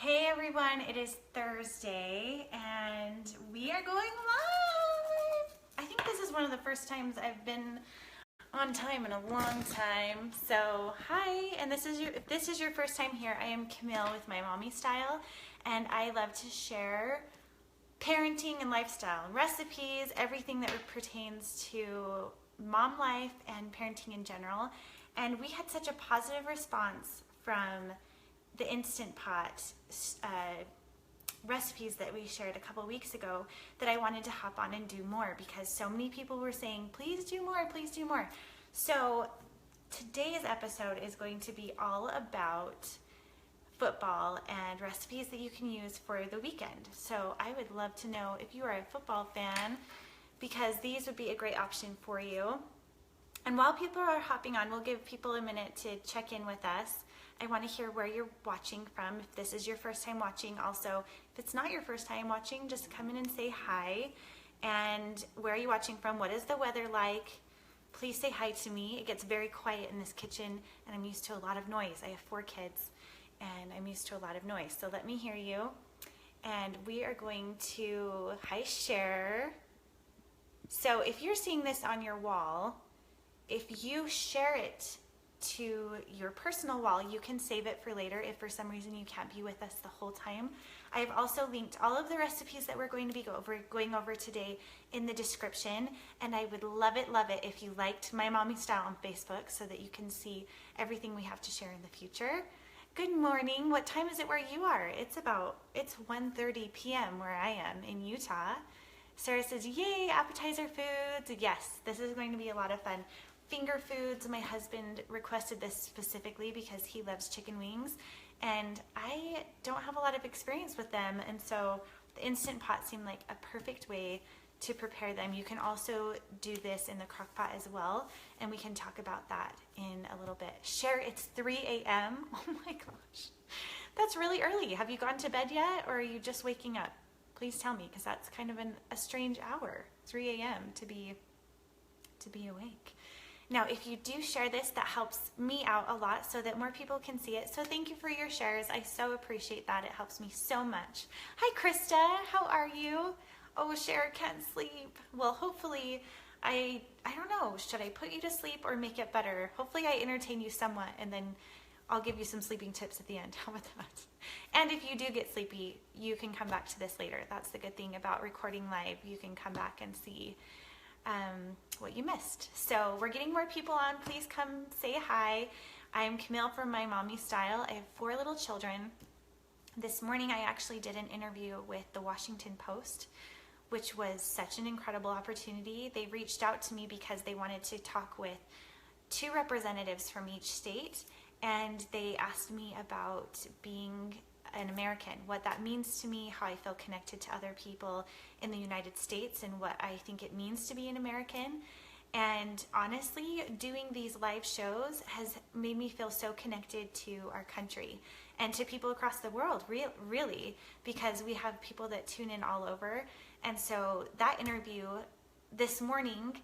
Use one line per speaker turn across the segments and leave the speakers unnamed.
Hey everyone, it is Thursday and we are going live. I think this is one of the first times I've been on time in a long time. So hi, and if this is your first time here, I am Camille with MyMommyStyle, and I love to share parenting and lifestyle, recipes, everything that pertains to mom life and parenting in general. And we had such a positive response from the Instant Pot recipes that we shared a couple weeks ago that I wanted to hop on and do more because so many people were saying, please do more, please do more. So today's episode is going to be all about football and recipes that you can use for the weekend. So I would love to know if you are a football fan because these would be a great option for you. And while people are hopping on, we'll give people a minute to check in with us. I want to hear where you're watching from. If this is your first time watching, also, if it's not your first time watching, just come in and say hi. And where are you watching from? What is the weather like? Please say hi to me. It gets very quiet in this kitchen, and I'm used to a lot of noise. I have 4 kids, and I'm used to a lot of noise. So let me hear you. And we are going to, hi, share. So if you're seeing this on your wall, if you share it to your personal wall, you can save it for later if for some reason you can't be with us the whole time. I have also linked all of the recipes that we're going to be going over today in the description, and I would love it if you liked My Mommy Style on Facebook so that you can see everything we have to share in the future. Good morning. What time is it where you are? It's 1:30 p.m. where I am in Utah. Sarah says, yay, appetizer foods. Yes, this is going to be a lot of fun. Finger foods, my husband requested this specifically because he loves chicken wings, and I don't have a lot of experience with them, and so the Instant Pot seemed like a perfect way to prepare them. You can also do this in the crock pot as well, and we can talk about that in a little bit. Share, it's 3 a.m. Oh my gosh, that's really early. Have you gone to bed yet, or are you just waking up? Please tell me, because that's kind of a strange hour, 3 a.m. to be awake. Now, if you do share this, that helps me out a lot so that more people can see it. So thank you for your shares. I so appreciate that. It helps me so much. Hi, Krista. How are you? Oh, Cher can't sleep. Well, hopefully, I don't know. Should I put you to sleep or make it better? Hopefully, I entertain you somewhat, and then I'll give you some sleeping tips at the end. How about that? And if you do get sleepy, you can come back to this later. That's the good thing about recording live. You can come back and see what you missed. So we're getting more people on. Please come say hi. I'm Camille from My Mommy Style. I have 4 little children. This morning I actually did an interview with the Washington Post, which was such an incredible opportunity. They reached out to me because they wanted to talk with 2 representatives from each state, and they asked me about being an American, what that means to me, how I feel connected to other people in the United States, and what I think it means to be an American. And honestly, doing these live shows has made me feel so connected to our country and to people across the world, really, because we have people that tune in all over. And so that interview this morning,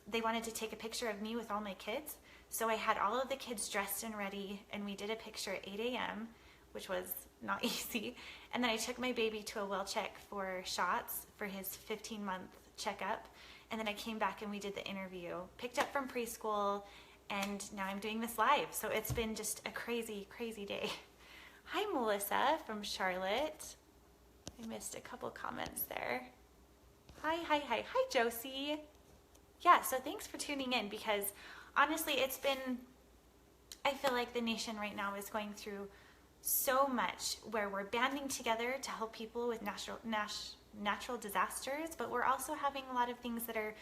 they wanted to take a picture of me with all my kids. So I had all of the kids dressed and ready, and we did a picture at 8 a.m., which was not easy. And then I took my baby to a well check for shots for his 15-month checkup. And then I came back and we did the interview, picked up from preschool, and now I'm doing this live. So it's been just a crazy, crazy day. Hi, Melissa from Charlotte. I missed a couple comments there. Hi, Josie. Yeah, so thanks for tuning in, because honestly, I feel like the nation right now is going through so much where we're banding together to help people with natural disasters, but we're also having a lot of things that are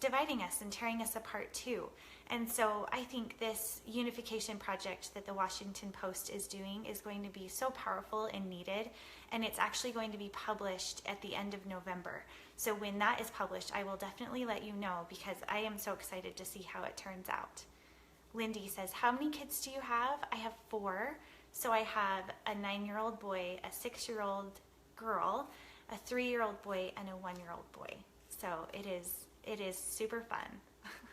dividing us and tearing us apart too. And so I think this unification project that the Washington Post is doing is going to be so powerful and needed, and it's actually going to be published at the end of November. So when that is published, I will definitely let you know, because I am so excited to see how it turns out. Lindy says, how many kids do you have? I have 4. So I have a 9-year-old boy, a 6-year-old girl, a 3-year-old boy, and a 1-year-old boy. So it is super fun.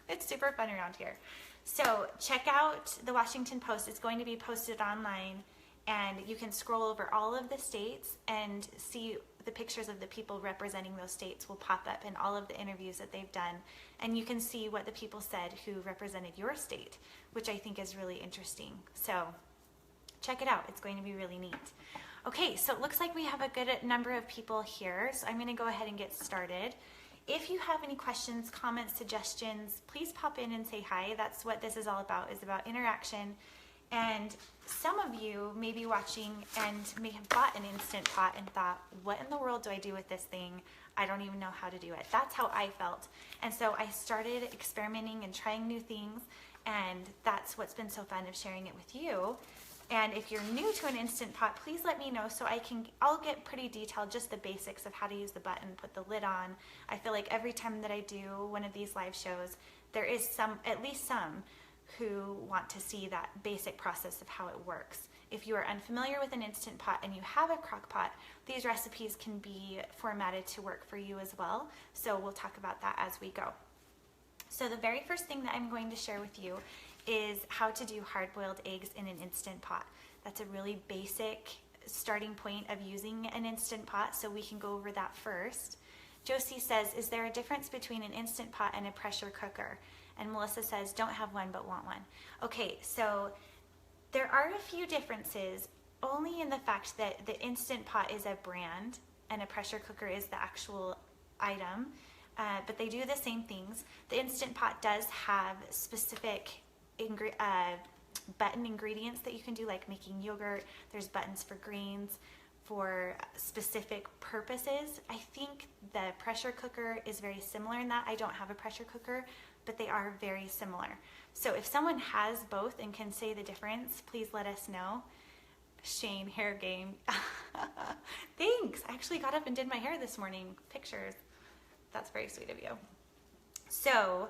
It's super fun around here. So check out the Washington Post. It's going to be posted online, and you can scroll over all of the states and see the pictures of the people representing those states will pop up in all of the interviews that they've done, and you can see what the people said who represented your state, which I think is really interesting. So check it out. It's going to be really neat. Okay, so it looks like we have a good number of people here, so I'm going to go ahead and get started. If you have any questions, comments, suggestions, please pop in and say hi. That's what this is all about, is about interaction. And some of you may be watching and may have bought an Instant Pot and thought, what in the world do I do with this thing? I don't even know how to do it. That's how I felt. And so I started experimenting and trying new things, and that's what's been so fun of sharing it with you. And if you're new to an Instant Pot, please let me know so I'll get pretty detailed, just the basics of how to use the button, put the lid on. I feel like every time that I do one of these live shows, there is at least some who want to see that basic process of how it works. If you are unfamiliar with an Instant Pot and you have a crock pot, these recipes can be formatted to work for you as well. So we'll talk about that as we go. So the very first thing that I'm going to share with you is how to do hard-boiled eggs in an Instant Pot. That's a really basic starting point of using an Instant Pot, so we can go over that first. Josie says, is there a difference between an Instant Pot and a pressure cooker? And Melissa says, don't have one but want one. Okay, so there are a few differences, only in the fact that the Instant Pot is a brand and a pressure cooker is the actual item, but they do the same things. The Instant Pot does have specific button ingredients that you can do, like making yogurt. There's buttons for grains, for specific purposes. I think the pressure cooker is very similar in that. I don't have a pressure cooker, but they are very similar. So if someone has both and can say the difference, please let us know. Shane, hair game. Thanks. I actually got up and did my hair this morning. Pictures. That's very sweet of you. So,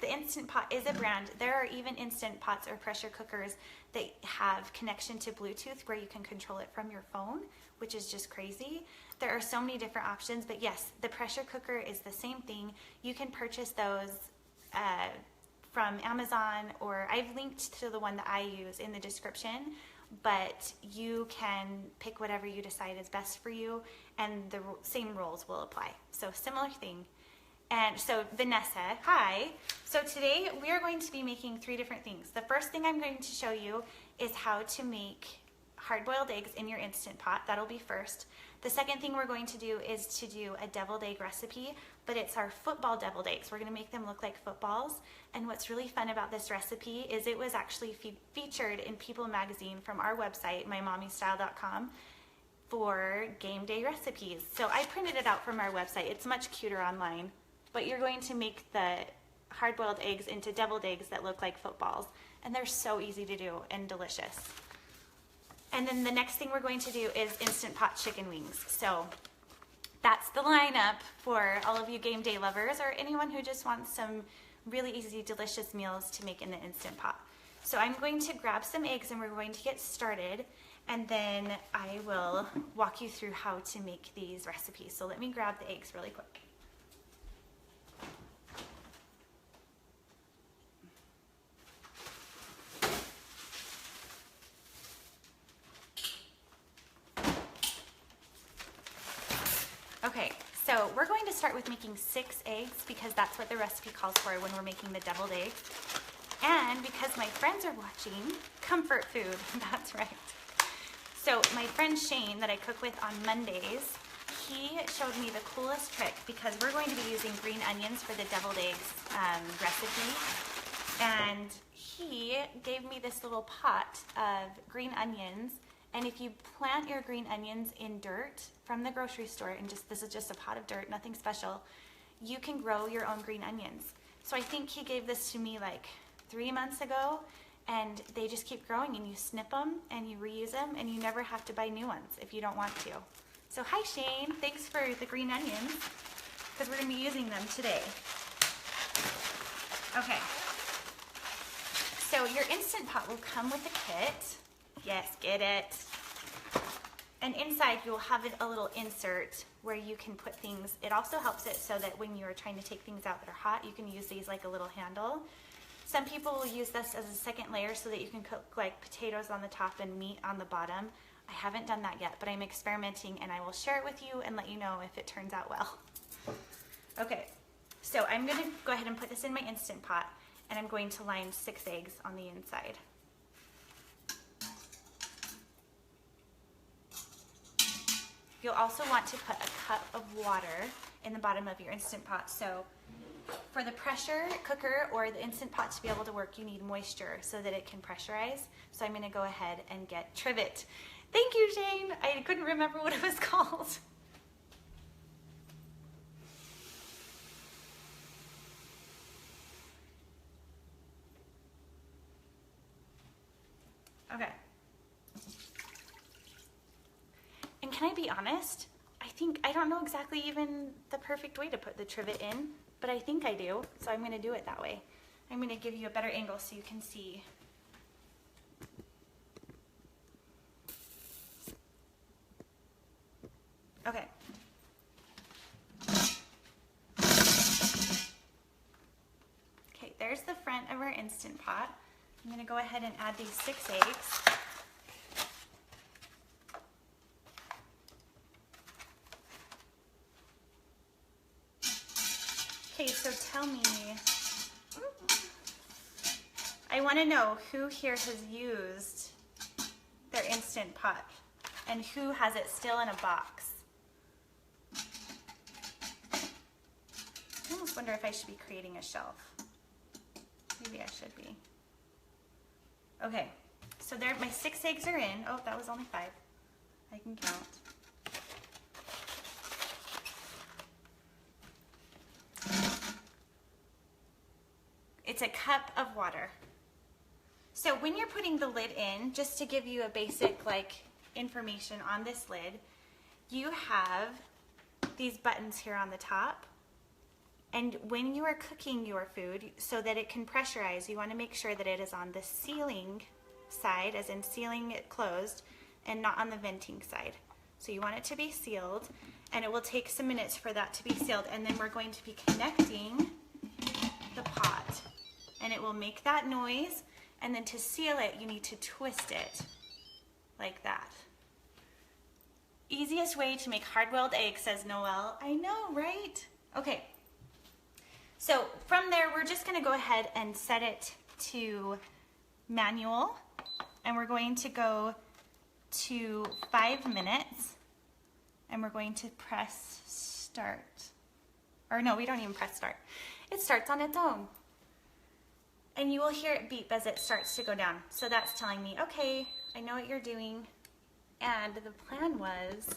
the Instant Pot is a brand. There are even Instant Pots or pressure cookers that have connection to Bluetooth where you can control it from your phone, which is just crazy. There are so many different options, but yes, the pressure cooker is the same thing. You can purchase those from Amazon, or I've linked to the one that I use in the description, but you can pick whatever you decide is best for you, and the same rules will apply. So similar thing. And so Vanessa, hi. So today we are going to be making 3 different things. The first thing I'm going to show you is how to make hard-boiled eggs in your Instant Pot. That'll be first. The second thing we're going to do is to do a deviled egg recipe, but it's our football deviled eggs. We're going to make them look like footballs. And what's really fun about this recipe is it was actually featured in People magazine from our website, MyMommyStyle.com, for game day recipes. So I printed it out from our website. It's much cuter online. But you're going to make the hard-boiled eggs into deviled eggs that look like footballs. And they're so easy to do and delicious. And then the next thing we're going to do is Instant Pot chicken wings. So that's the lineup for all of you game day lovers, or anyone who just wants some really easy, delicious meals to make in the Instant Pot. So I'm going to grab some eggs and we're going to get started. And then I will walk you through how to make these recipes. So let me grab the eggs really quick. Okay, so we're going to start with making 6 eggs because that's what the recipe calls for when we're making the deviled eggs. And because my friends are watching, comfort food, that's right. So my friend Shane that I cook with on Mondays, he showed me the coolest trick because we're going to be using green onions for the deviled eggs recipe. And he gave me this little pot of green onions. And if you plant your green onions in dirt from the grocery store, and this is just a pot of dirt, nothing special, you can grow your own green onions. So I think he gave this to me like 3 months ago, and they just keep growing, and you snip them and you reuse them, and you never have to buy new ones if you don't want to. So hi Shane, thanks for the green onions, because we're going to be using them today. Okay, so your Instant Pot will come with a kit. Yes, get it. And inside you'll have a little insert where you can put things. It also helps it so that when you're trying to take things out that are hot, you can use these like a little handle. Some people will use this as a second layer so that you can cook like potatoes on the top and meat on the bottom. I haven't done that yet, but I'm experimenting and I will share it with you and let you know if it turns out well. Okay, so I'm gonna go ahead and put this in my Instant Pot, and I'm going to line 6 eggs on the inside. You'll also want to put a cup of water in the bottom of your Instant Pot. So for the pressure cooker or the Instant Pot to be able to work, you need moisture so that it can pressurize. So I'm gonna go ahead and get trivet. Thank you, Jane. I couldn't remember what it was called. Okay. And can I be honest? I don't know exactly even the perfect way to put the trivet in, but I think I do, so I'm gonna do it that way. I'm gonna give you a better angle so you can see. Okay. Okay, there's the front of our Instant Pot. I'm gonna go ahead and add these 6 eggs. Okay, so tell me, I want to know who here has used their Instant Pot and who has it still in a box. I almost wonder if I should be creating a shelf. Maybe I should be. Okay, so there, my 6 eggs are in. Oh, that was only 5. I can count. It's a cup of water. So when you're putting the lid in, just to give you a basic like information on this lid, you have these buttons here on the top. And when you are cooking your food, so that it can pressurize, you want to make sure that it is on the sealing side, as in sealing it closed, and not on the venting side. So you want it to be sealed, and it will take some minutes for that to be sealed. And then we're going to be connecting the pot, and it will make that noise. And then to seal it, you need to twist it like that. Easiest way to make hard-boiled eggs, says Noelle. I know, right? Okay. So from there, we're just going to go ahead and set it to manual, and we're going to go to 5 minutes, and we're going to press start. Or no, we don't even press start. It starts on its own. And you will hear it beep as it starts to go down. So that's telling me, okay, I know what you're doing. And the plan was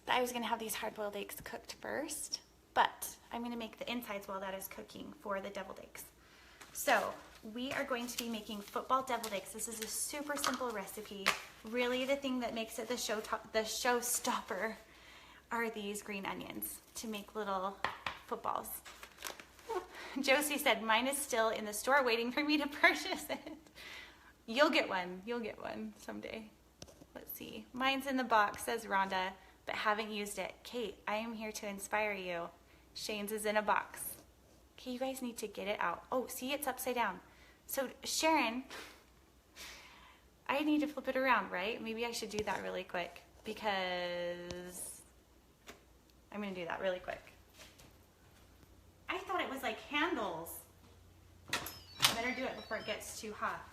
that I was going to have these hard-boiled eggs cooked first, but I'm going to make the insides while that is cooking for the deviled eggs. So we are going to be making football deviled eggs. This is a super simple recipe. Really, the thing that makes it the showstopper are these green onions to make little footballs. Josie said, mine is still in the store waiting for me to purchase it. You'll get one. You'll get one someday. Let's see. Mine's in the box, says Rhonda, but haven't used it. Kate, I am here to inspire you. Shane's is in a box. Okay, you guys need to get it out. Oh, see, it's upside down. So, Sharon, I need to flip it around, right? Maybe I should do that really quick because I'm going to do that really quick. I thought it was like handles. I better do it before it gets too hot.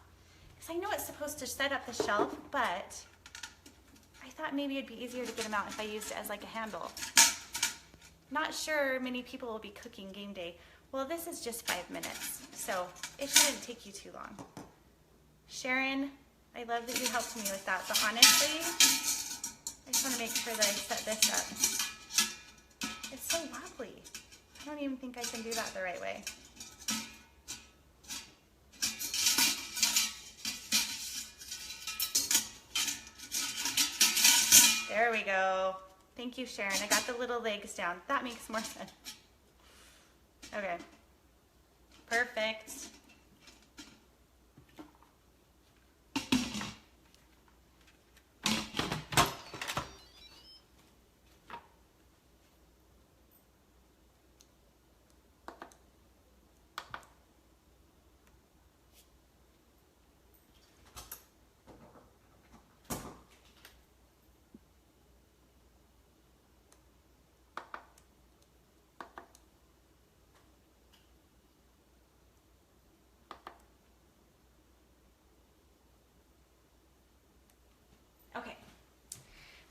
Because I know it's supposed to set up the shelf, but I thought maybe it'd be easier to get them out if I used it as like a handle. Not sure many people will be cooking game day. Well, this is just 5 minutes, so it shouldn't take you too long. Sharon, I love that you helped me with that, but honestly, I just want to make sure that I set this up. It's so wobbly. I don't even think I can do that the right way. There we go. Thank you, Sharon. I got the little legs down. That makes more sense. Okay. Perfect.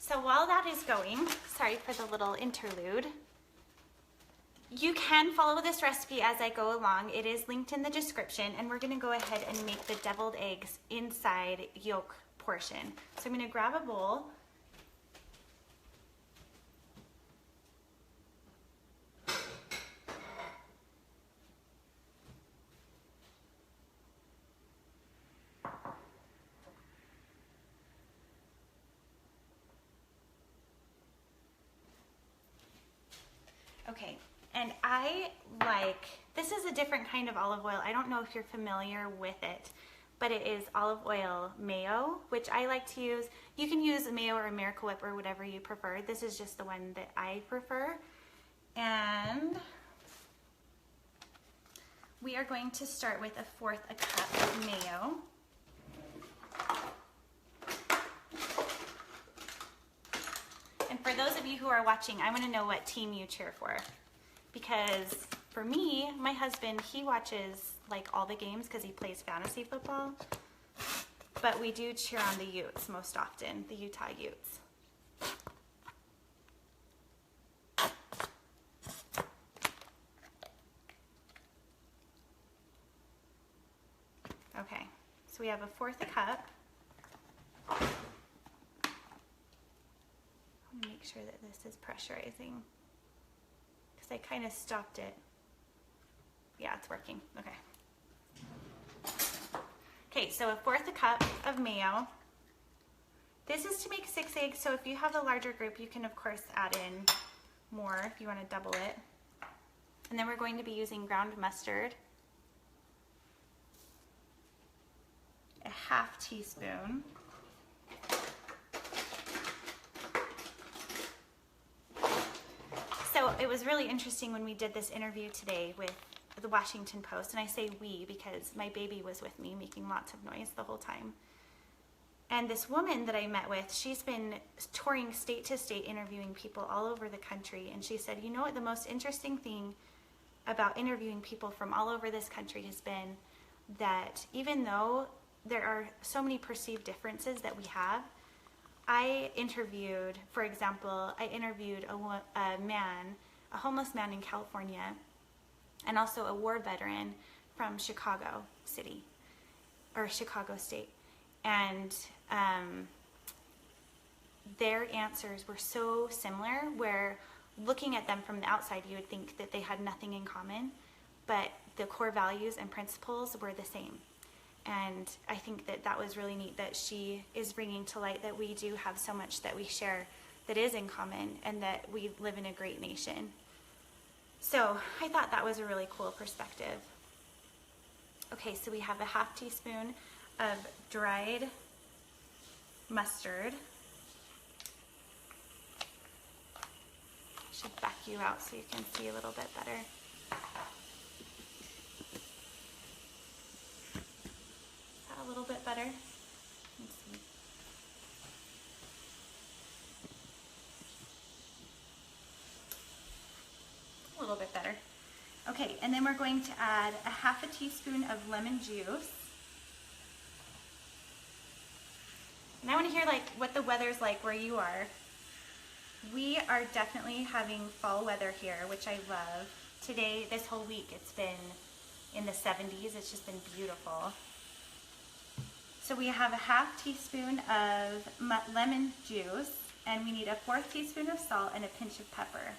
So while that is going, sorry for the little interlude, you can follow this recipe as I go along. It is linked in the description, and we're gonna go ahead and make the deviled eggs inside yolk portion. So I'm gonna grab a bowl. Okay, and this is a different kind of olive oil. I don't know if you're familiar with it, but it is olive oil mayo, which I like to use. You can use mayo or Miracle Whip or whatever you prefer. This is just the one that I prefer. And we are going to start with 1/4 cup of mayo. And for those of you who are watching, I want to know what team you cheer for. Because for me, my husband, he watches like all the games because he plays fantasy football. But we do cheer on the Utes most often, the Utah Utes. Okay, so we have 1/4 cup. Make sure that this is pressurizing because I kind of stopped it. Yeah, it's working. Okay. Okay, so 1/4 cup of mayo. This is to make 6 eggs, so if you have a larger group, you can of course add in more if you want to double it. And then we're going to be using ground mustard, 1/2 teaspoon. So it was really interesting when we did this interview today with the Washington Post, and I say we because my baby was with me making lots of noise the whole time. And this woman that I met with, she's been touring state to state interviewing people all over the country, and she said, you know what, the most interesting thing about interviewing people from all over this country has been that even though there are so many perceived differences that we have, I interviewed, for example, a homeless man in California, and also a war veteran from Chicago City, or Chicago State. And their answers were so similar, where looking at them from the outside, you would think that they had nothing in common, but the core values and principles were the same. And I think that that was really neat, that she is bringing to light that we do have so much that we share that is in common, and that we live in a great nation. So I thought that was a really cool perspective. Okay, so we have 1/2 teaspoon of dried mustard. Should back you out so you can see a little bit better. A little bit better. Let's see. A little bit better. Okay, and then we're going to add 1/2 teaspoon of lemon juice. And I want to hear like what the weather's like where you are. We are definitely having fall weather here, which I love. Today, this whole week, it's been in the 70s. It's just been beautiful. So we have 1/2 teaspoon of lemon juice, and we need 1/4 teaspoon of salt and a pinch of pepper.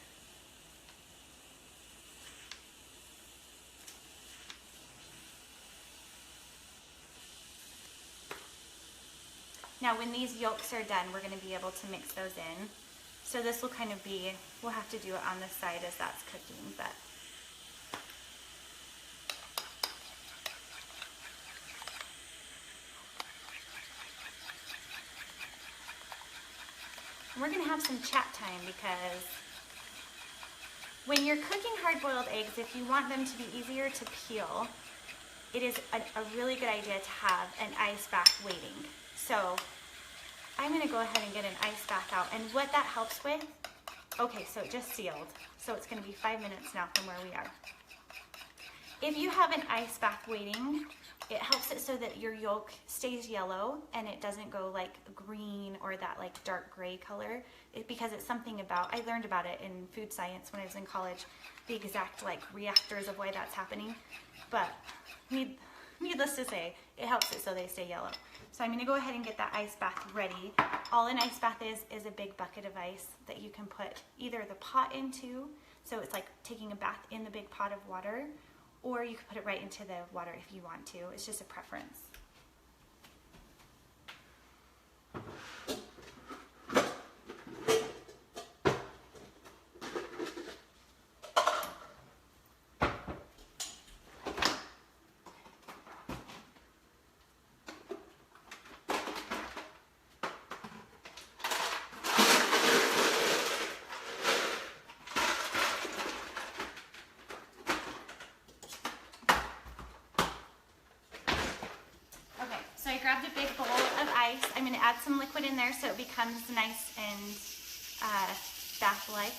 Now when these yolks are done, we're going to be able to mix those in. So this will kind of be, we'll have to do it on the side as that's cooking, but we're going to have some chat time, because when you're cooking hard-boiled eggs, if you want them to be easier to peel, it is a really good idea to have an ice bath waiting. So I'm going to go ahead and get an ice bath out, and what that helps with, okay, so it just sealed, so it's going to be 5 minutes now from where we are. If you have an ice bath waiting, It helps it so that your yolk stays yellow and it doesn't go like green or that like dark gray color. Because it's something about, I learned about it in food science when I was in college, the exact like reactors of why that's happening. But needless to say, it helps it so they stay yellow. So I'm gonna go ahead and get that ice bath ready. All an ice bath is a big bucket of ice that you can put either the pot into, so it's like taking a bath in the big pot of water, or you can put it right into the water if you want to. It's just a preference. So I grabbed a big bowl of ice. I'm going to add some liquid in there so it becomes nice and bath-like.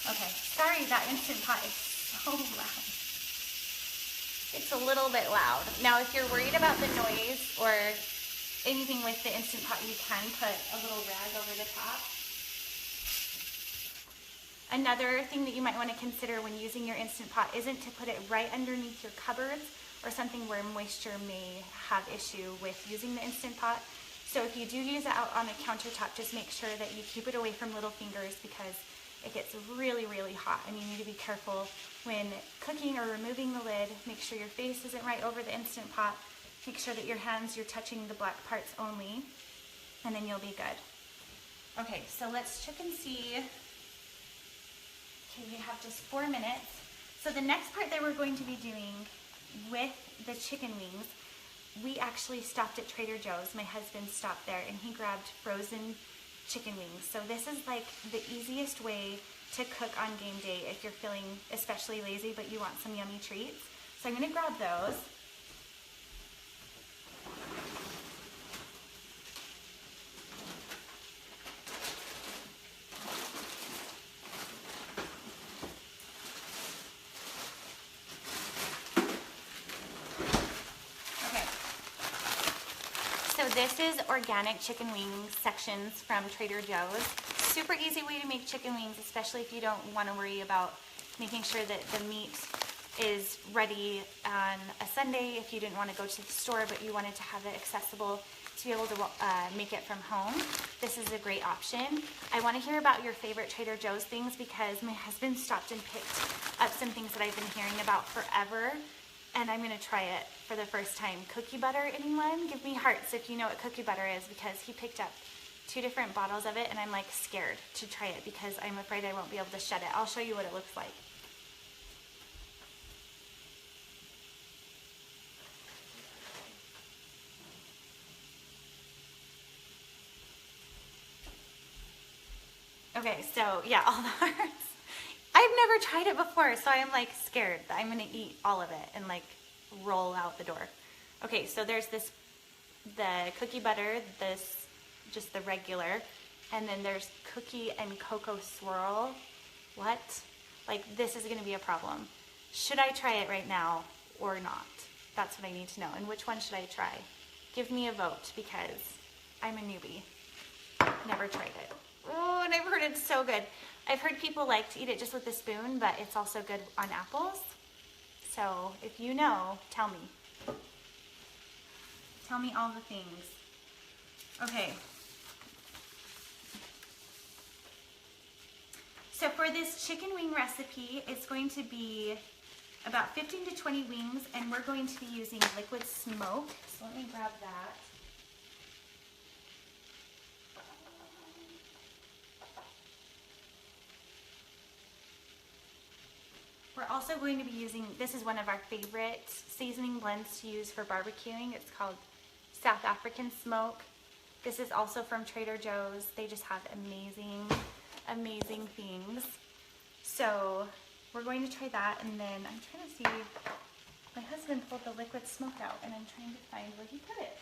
Okay, sorry that Instant Pot is so loud. It's a little bit loud. Now, if you're worried about the noise or anything with the Instant Pot, you can put a little rag over the top. Another thing that you might want to consider when using your Instant Pot isn't to put it right underneath your cupboards or something where moisture may have issue with using the Instant Pot. So if you do use it out on a countertop, just make sure that you keep it away from little fingers because it gets really, really hot and you need to be careful when cooking or removing the lid. Make sure your face isn't right over the Instant Pot. Make sure that your hands, you're touching the black parts only, and then you'll be good. Okay, so let's check and see. Okay, we have just 4 minutes. So the next part that we're going to be doing with the chicken wings, we actually stopped at Trader Joe's. My husband stopped there and he grabbed frozen chicken wings. So this is like the easiest way to cook on game day if you're feeling especially lazy but you want some yummy treats. So I'm going to grab those. So this is organic chicken wings sections from Trader Joe's. Super easy way to make chicken wings, especially if you don't want to worry about making sure that the meat is ready on a Sunday if you didn't want to go to the store but you wanted to have it accessible to be able to make it from home. This is a great option. I want to hear about your favorite Trader Joe's things because my husband stopped and picked up some things that I've been hearing about forever. And I'm going to try it for the first time. Cookie butter, anyone? Give me hearts if you know what cookie butter is because he picked up 2 different bottles of it and I'm like scared to try it because I'm afraid I won't be able to shut it. I'll show you what it looks like. Okay, so yeah, all the hearts. I've never tried it before, so I'm like scared that I'm gonna eat all of it and like roll out the door. Okay, so there's this, the cookie butter, this, just the regular, and then there's cookie and cocoa swirl. What? Like this is gonna be a problem. Should I try it right now or not? That's what I need to know. And which one should I try? Give me a vote because I'm a newbie. Never tried it. Oh, and I've heard it's so good. I've heard people like to eat it just with a spoon, but it's also good on apples. So if you know, tell me. Tell me all the things. Okay. So for this chicken wing recipe, it's going to be about 15 to 20 wings, and we're going to be using liquid smoke. So let me grab that. We're also going to be using, this is one of our favorite seasoning blends to use for barbecuing. It's called South African Smoke. This is also from Trader Joe's. They just have amazing, amazing things. So we're going to try that, and then I'm trying to see, my husband pulled the liquid smoke out, and I'm trying to find where he put it.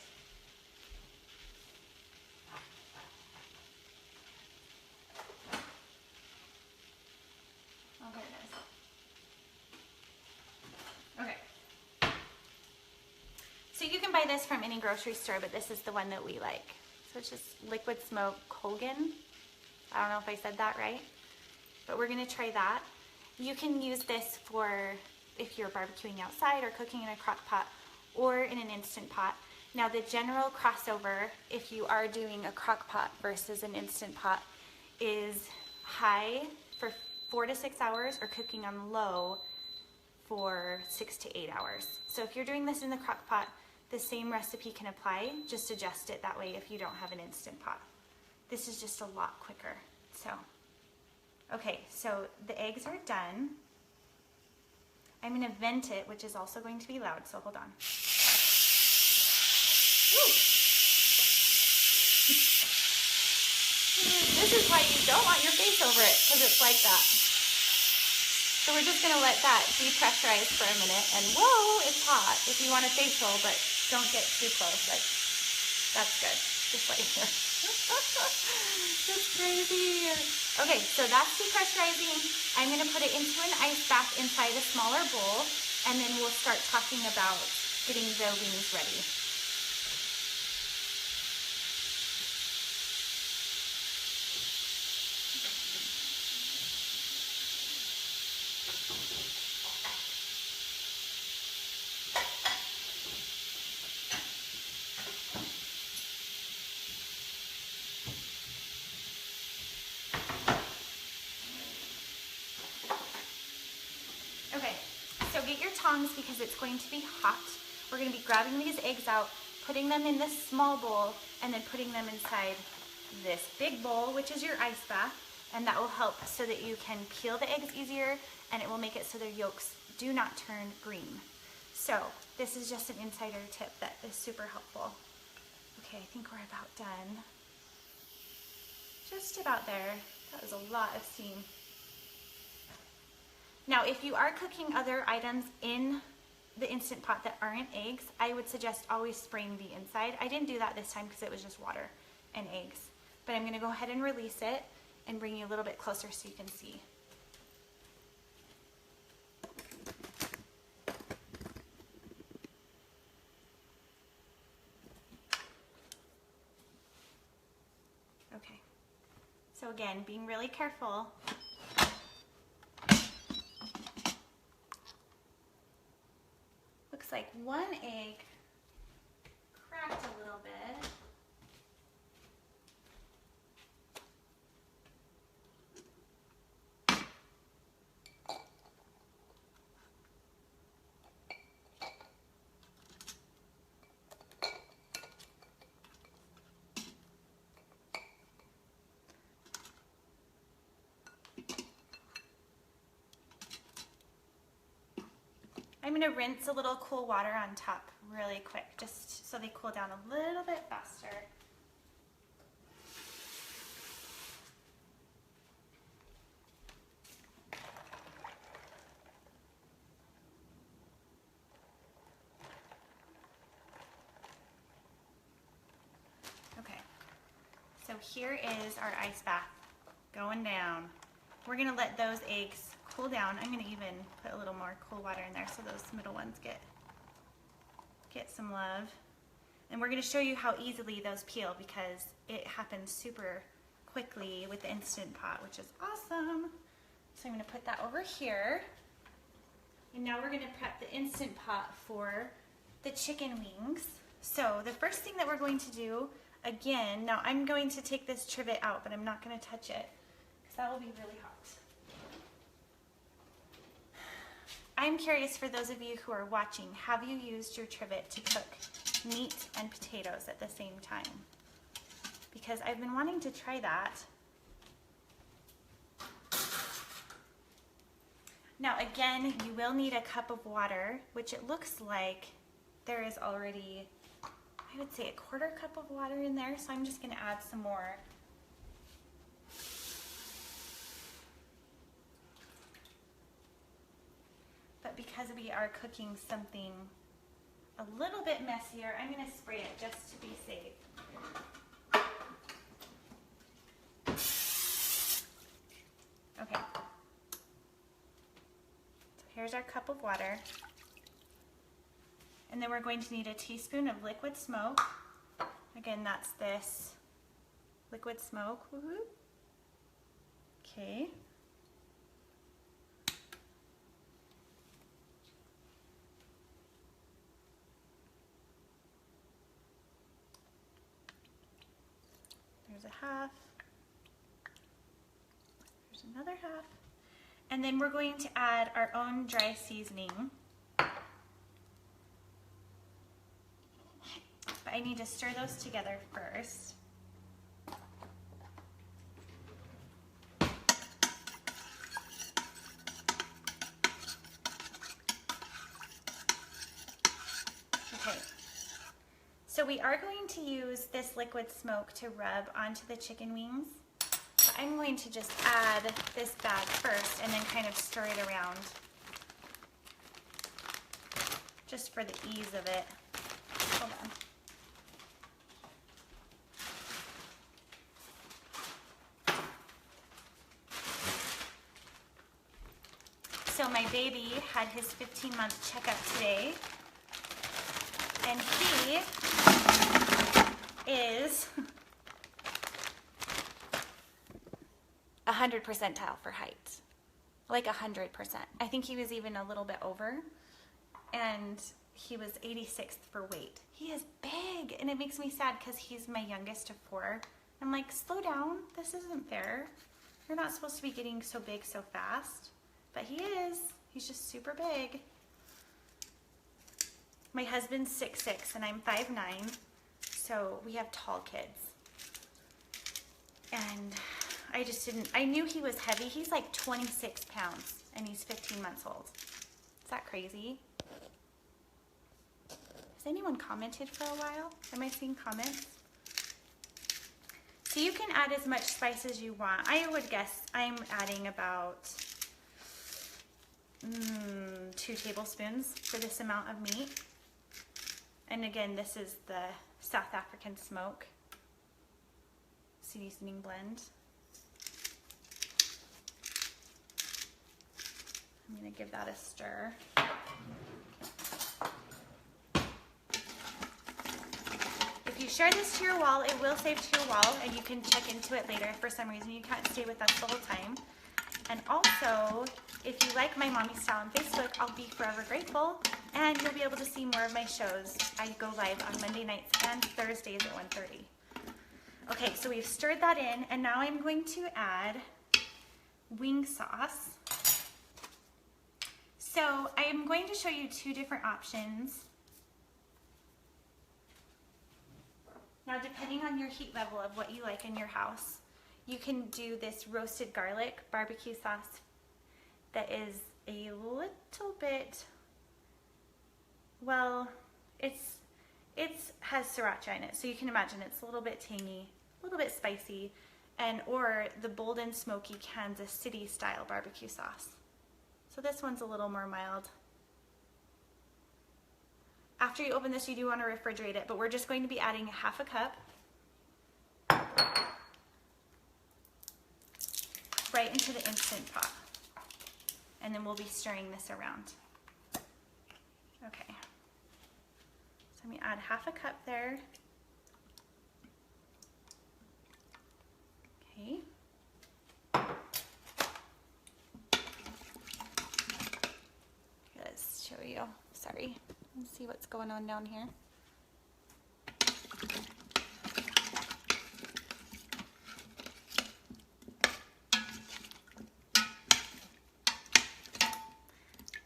Oh, there it is. Okay. So you can buy this from any grocery store, but this is the one that we like. So it's just liquid smoke Colgan. I don't know if I said that right, but we're gonna try that. You can use this for if you're barbecuing outside or cooking in a crock pot or in an Instant Pot. Now the general crossover, if you are doing a crock pot versus an Instant Pot, is high for 4 to 6 hours or cooking on low for 6 to 8 hours. So if you're doing this in the crock pot, the same recipe can apply, just adjust it that way if you don't have an Instant Pot. This is just a lot quicker. So, okay, so the eggs are done. I'm gonna vent it, which is also going to be loud, so hold on. This is why you don't want your face over it, because it's like that. So we're just gonna let that depressurize for a minute, and whoa, it's hot if you want a facial, but don't get too close. Like, that's good, just right here. That's crazy. Okay, so that's depressurizing. I'm gonna put it into an ice bath inside a smaller bowl, and then we'll start talking about getting the wings ready. Okay, so get your tongs because it's going to be hot. We're going to be grabbing these eggs out, putting them in this small bowl, and then putting them inside this big bowl, which is your ice bath, and that will help so that you can peel the eggs easier, and it will make it so their yolks do not turn green. So this is just an insider tip that is super helpful. Okay, I think we're about done. Just about there. That was a lot of steam. Now, if you are cooking other items in the Instant Pot that aren't eggs, I would suggest always spraying the inside. I didn't do that this time because it was just water and eggs. But I'm gonna go ahead and release it and bring you a little bit closer so you can see. Okay, so again, being really careful. Looks like one egg cracked a little bit. I'm going to rinse a little cool water on top really quick, just so they cool down a little bit faster. Okay, so here is our ice bath going down. We're going to let those eggs cool down. I'm going to even put a little more cool water in there so those middle ones get some love. And we're going to show you how easily those peel because it happens super quickly with the Instant Pot, which is awesome. So I'm going to put that over here. And now we're going to prep the Instant Pot for the chicken wings. So the first thing that we're going to do, again, now I'm going to take this trivet out, but I'm not going to touch it because that will be really hot. I'm curious, for those of you who are watching, have you used your trivet to cook meat and potatoes at the same time? Because I've been wanting to try that. Now again, you will need a cup of water, which it looks like there is already, I would say, a 1/4 cup of water in there, so I'm just going to add some more. are cooking something a little bit messier, I'm going to spray it just to be safe. Okay. So here's our cup of water. And then we're going to need a teaspoon of liquid smoke. Again, that's this liquid smoke. Woo-hoo. Okay. There's a half. There's another half. And then we're going to add our own dry seasoning. But I need to stir those together first. Okay. So we are going to use this liquid smoke to rub onto the chicken wings. So I'm going to just add this bag first and then kind of stir it around, just for the ease of it. Hold on. So my baby had his 15-month checkup today, and he is 100 percentile for height, like 100%. I think he was even a little bit over, and he was 86th for weight. He is big, and it makes me sad because he's my youngest of 4. I'm like, slow down, this isn't fair. You're not supposed to be getting so big so fast. But he is. He's just super big. My husband's 6'6" and I'm 5'9", so we have tall kids. And I just didn't, I knew he was heavy. He's like 26 pounds and he's 15 months old. Is that crazy? Has anyone commented for a while? Am I seeing comments? So you can add as much spice as you want. I would guess I'm adding about 2 tablespoons for this amount of meat. And again, this is the South African smoke seasoning blend. I'm going to give that a stir. If you share this to your wall, it will save to your wall and you can check into it later if for some reason you can't stay with us the whole time. And also, if you like My Mommy Style on Facebook, I'll be forever grateful, and you'll be able to see more of my shows. I go live on Monday nights and Thursdays at 1:30. Okay, so we've stirred that in, and now I'm going to add wing sauce. So I am going to show you 2 different options. Now, depending on your heat level of what you like in your house, you can do this roasted garlic barbecue sauce that is a little bit, well, it has sriracha in it, so you can imagine it's a little bit tangy, a little bit spicy, and or the bold and smoky Kansas City style barbecue sauce. So this one's a little more mild. After you open this, you do want to refrigerate it, but we're just going to be adding 1/2 cup right into the Instant Pot. And then we'll be stirring this around. Okay. So I'm going to add 1/2 cup there. Okay. Here, let's show you. Sorry. Let's see what's going on down here.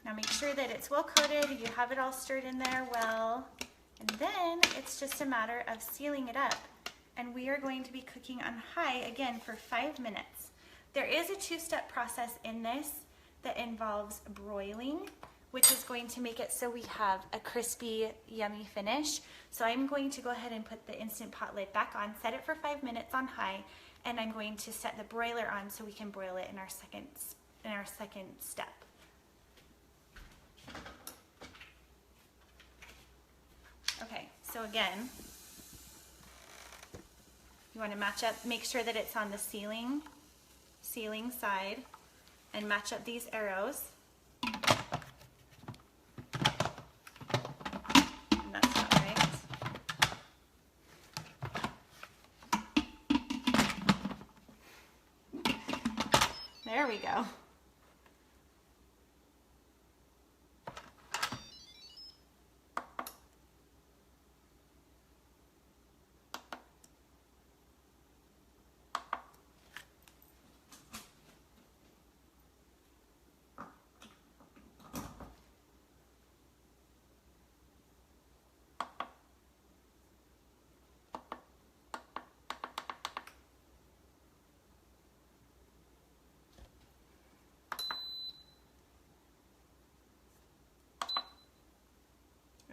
Now make sure that it's well coated, you have it all stirred in there well, and then it's just a matter of sealing it up. And we are going to be cooking on high again for 5 minutes. There is a 2-step process in this that involves broiling, which is going to make it so we have a crispy, yummy finish. So I'm going to go ahead and put the Instant Pot lid back on, set it for 5 minutes on high, and I'm going to set the broiler on so we can broil it in our second step. So again, you want to match up, make sure that it's on the ceiling side, and match up these arrows. And that's not right. There we go.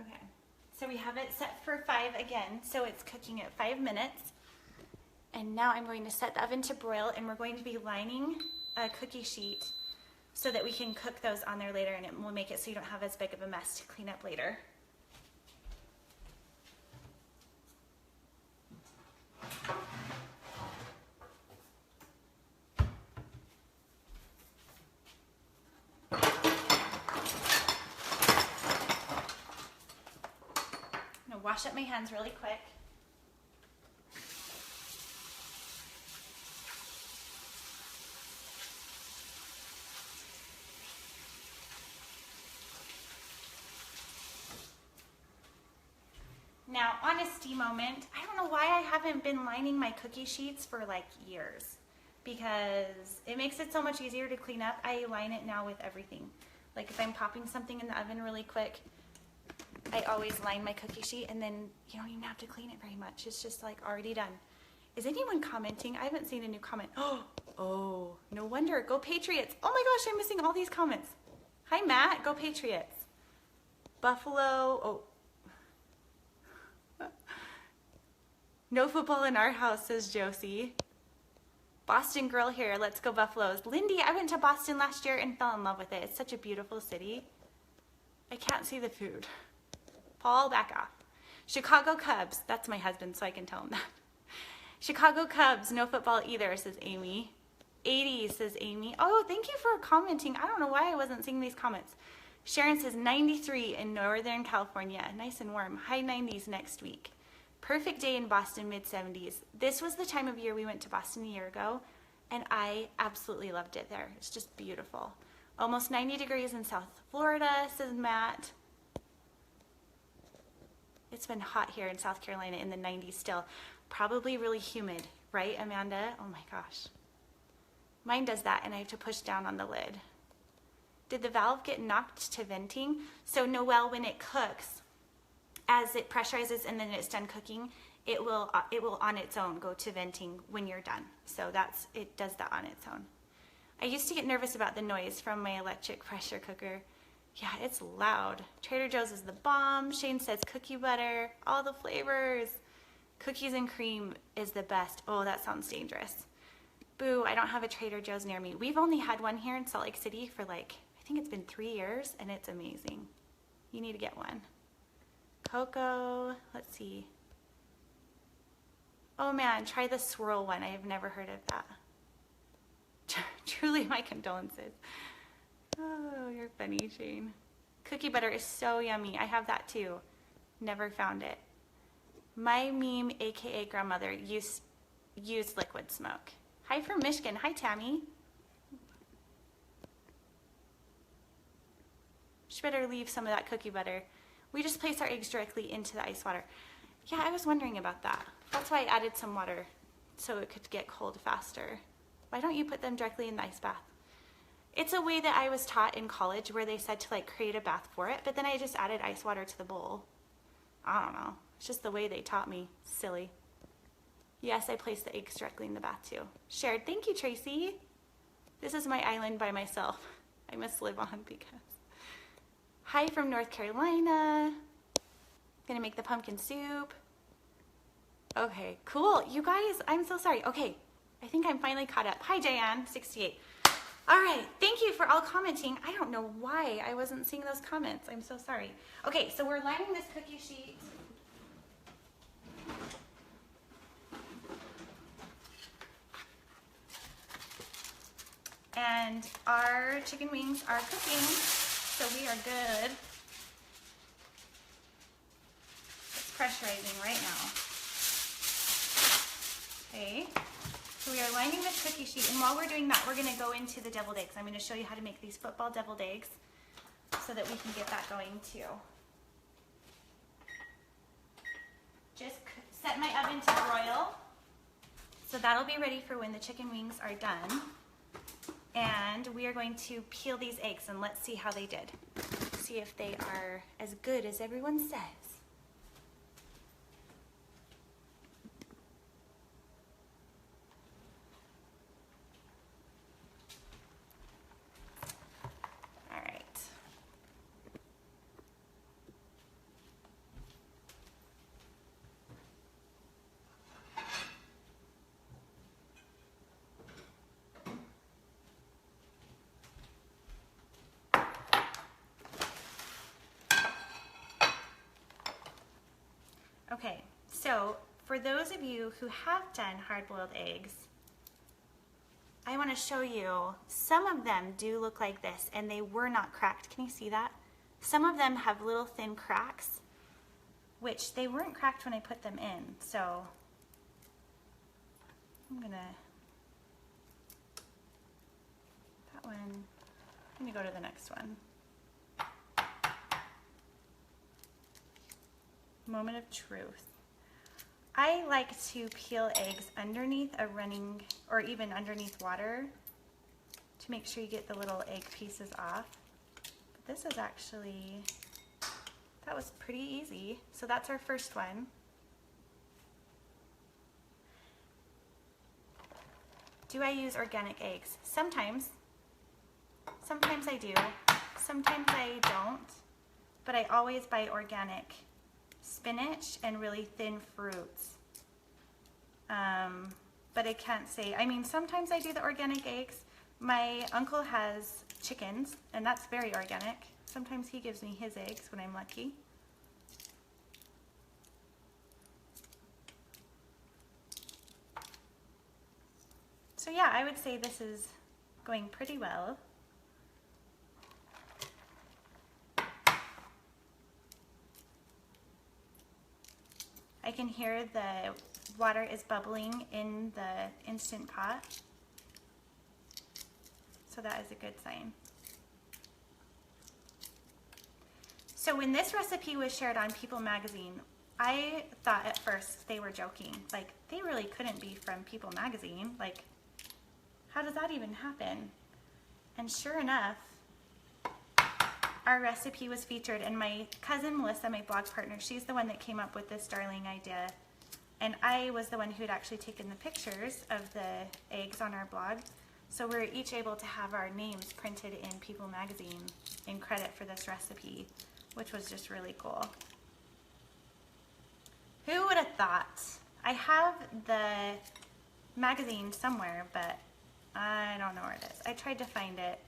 Okay, so we have it set for 5 again, so it's cooking at 5 minutes. And now I'm going to set the oven to broil, and we're going to be lining a cookie sheet so that we can cook those on there later, and it will make it so you don't have as big of a mess to clean up later. Wash up my hands really quick. Now, honesty moment, I don't know why I haven't been lining my cookie sheets for like years, because it makes it so much easier to clean up. I line it now with everything. Like if I'm popping something in the oven really quick, I always line my cookie sheet, and then you don't even have to clean it very much. It's just like already done. Is anyone commenting? I haven't seen a new comment. Oh, no wonder. Go Patriots. Oh my gosh, I'm missing all these comments. Hi, Matt. Go Patriots. Buffalo. Oh. No football in our house, says Josie. Boston girl here. Let's go Buffaloes. Lindy, I went to Boston last year and fell in love with it. It's such a beautiful city. I can't see the food. Paul, back off. Chicago Cubs. That's my husband, so I can tell him that. Chicago Cubs, no football either, says Amy. 80, says Amy. Oh, thank you for commenting. I don't know why I wasn't seeing these comments. Sharon says 93 in Northern California. Nice and warm. High 90s next week. Perfect day in Boston, mid 70s. This was the time of year we went to Boston a year ago, and I absolutely loved it there. It's just beautiful. Almost 90 degrees in South Florida, says Matt. It's been hot here in South Carolina in the 90s still. Probably really humid, right, Amanda? Oh my gosh. Mine does that, and I have to push down on the lid. Did the valve get knocked to venting? So Noelle, when it cooks, as it pressurizes and then it's done cooking, it will on its own go to venting when you're done. So it does that on its own. I used to get nervous about the noise from my electric pressure cooker. Yeah, it's loud. Trader Joe's is the bomb. Shane says cookie butter, all the flavors. Cookies and cream is the best. Oh, that sounds dangerous. Boo, I don't have a Trader Joe's near me. We've only had one here in Salt Lake City for like, I think it's been 3 years, and it's amazing. You need to get one. Cocoa, let's see. Oh man, try the swirl one. I have never heard of that. Truly my condolences. Oh, you're funny, Shane. Cookie butter is so yummy. I have that too. Never found it. My meme, aka grandmother, used liquid smoke. Hi from Michigan. Hi, Tammy. She better leave some of that cookie butter. We just place our eggs directly into the ice water. Yeah, I was wondering about that. That's why I added some water, so it could get cold faster. Why don't you put them directly in the ice bath? It's a way that I was taught in college where they said to like create a bath for it, but then I just added ice water to the bowl. I don't know. It's just the way they taught me. Silly. Yes, I placed the eggs directly in the bath too. Shared. Thank you, Tracy. This is my island by myself. I must live on because. Hi from North Carolina. Gonna make the pumpkin soup. Okay, cool. You guys, I'm so sorry. Okay, I think I'm finally caught up. Hi, Diane, 68. All right, thank you for all commenting. I don't know why I wasn't seeing those comments. I'm so sorry. Okay, so we're lining this cookie sheet And our chicken wings are cooking, so we are good. It's pressurizing right now. Okay, so we are lining this cookie sheet, and while we're doing that, we're gonna go into the deviled eggs. I'm gonna show you how to make these football deviled eggs so that we can get that going too. Just set my oven to broil. So that'll be ready for when the chicken wings are done. And we are going to peel these eggs and let's see how they did. See if they are as good as everyone says. All right. Okay, so for those of you who have done hard-boiled eggs, I want to show you, some of them do look like this and they were not cracked. Can you see that? Some of them have little thin cracks, which they weren't cracked when I put them in. So I'm gonna go to the next one. Moment of truth. I like to peel eggs underneath a running, or even underneath water, to make sure you get the little egg pieces off. But this is actually, that was pretty easy. So that's our first one. Do I use organic eggs? Sometimes. Sometimes I do. Sometimes I don't. But I always buy organic spinach and really thin fruits. But I can't say, I mean, sometimes I do the organic eggs. My uncle has chickens, and that's very organic. Sometimes he gives me his eggs when I'm lucky. So yeah, I would say this is going pretty well. I can hear the water is bubbling in the Instant Pot. So that is a good sign. So when this recipe was shared on People magazine, I thought at first they were joking. Like, they really couldn't be from People magazine. Like, how does that even happen? And sure enough, our recipe was featured, and my cousin Melissa, my blog partner, she's the one that came up with this darling idea. And I was the one who had actually taken the pictures of the eggs on our blog. So we're each able to have our names printed in People magazine in credit for this recipe, which was just really cool. Who would have thought? I have the magazine somewhere, but I don't know where it is. I tried to find it,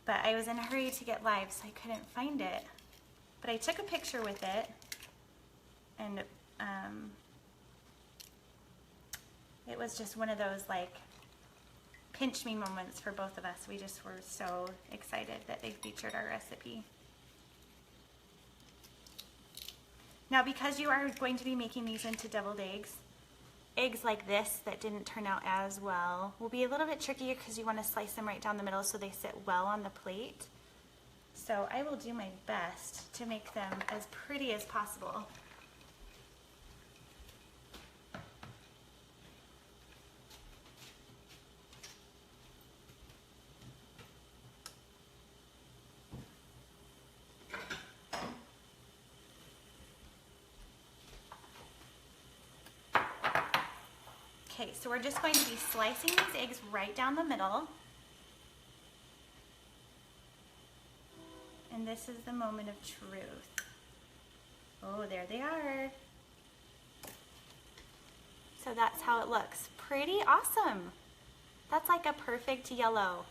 but I was in a hurry to get live, so I couldn't find it. But I took a picture with it, and it was just one of those, like, pinch me moments for both of us. We just were so excited that they featured our recipe. Now, because you are going to be making these into deviled eggs, eggs like this that didn't turn out as well will be a little bit trickier because you want to slice them right down the middle so they sit well on the plate. So I will do my best to make them as pretty as possible. Okay, so we're just going to be slicing these eggs right down the middle. And this is the moment of truth. Oh, there they are. So that's how it looks. Pretty awesome. That's like a perfect yellow.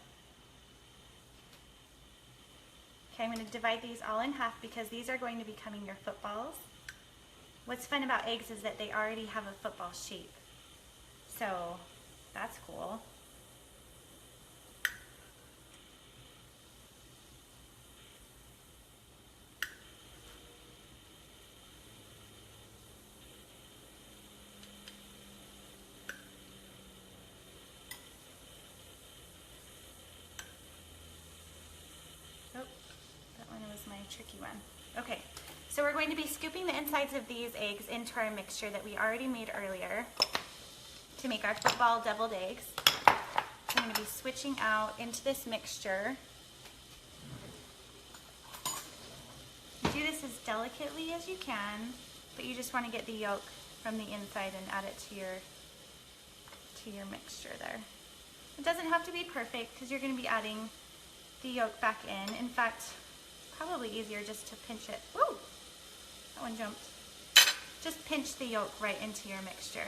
Okay, I'm going to divide these all in half because these are going to be becoming your footballs. What's fun about eggs is that they already have a football shape. So that's cool. tricky one. Okay, so we're going to be scooping the insides of these eggs into our mixture that we already made earlier to make our football deviled eggs. I'm going to be switching out into this mixture. Do this as delicately as you can, but you just want to get the yolk from the inside and add it to your mixture there. It doesn't have to be perfect because you're going to be adding the yolk back in. In fact, probably easier just to pinch it. Woo! That one jumped. Just pinch the yolk right into your mixture.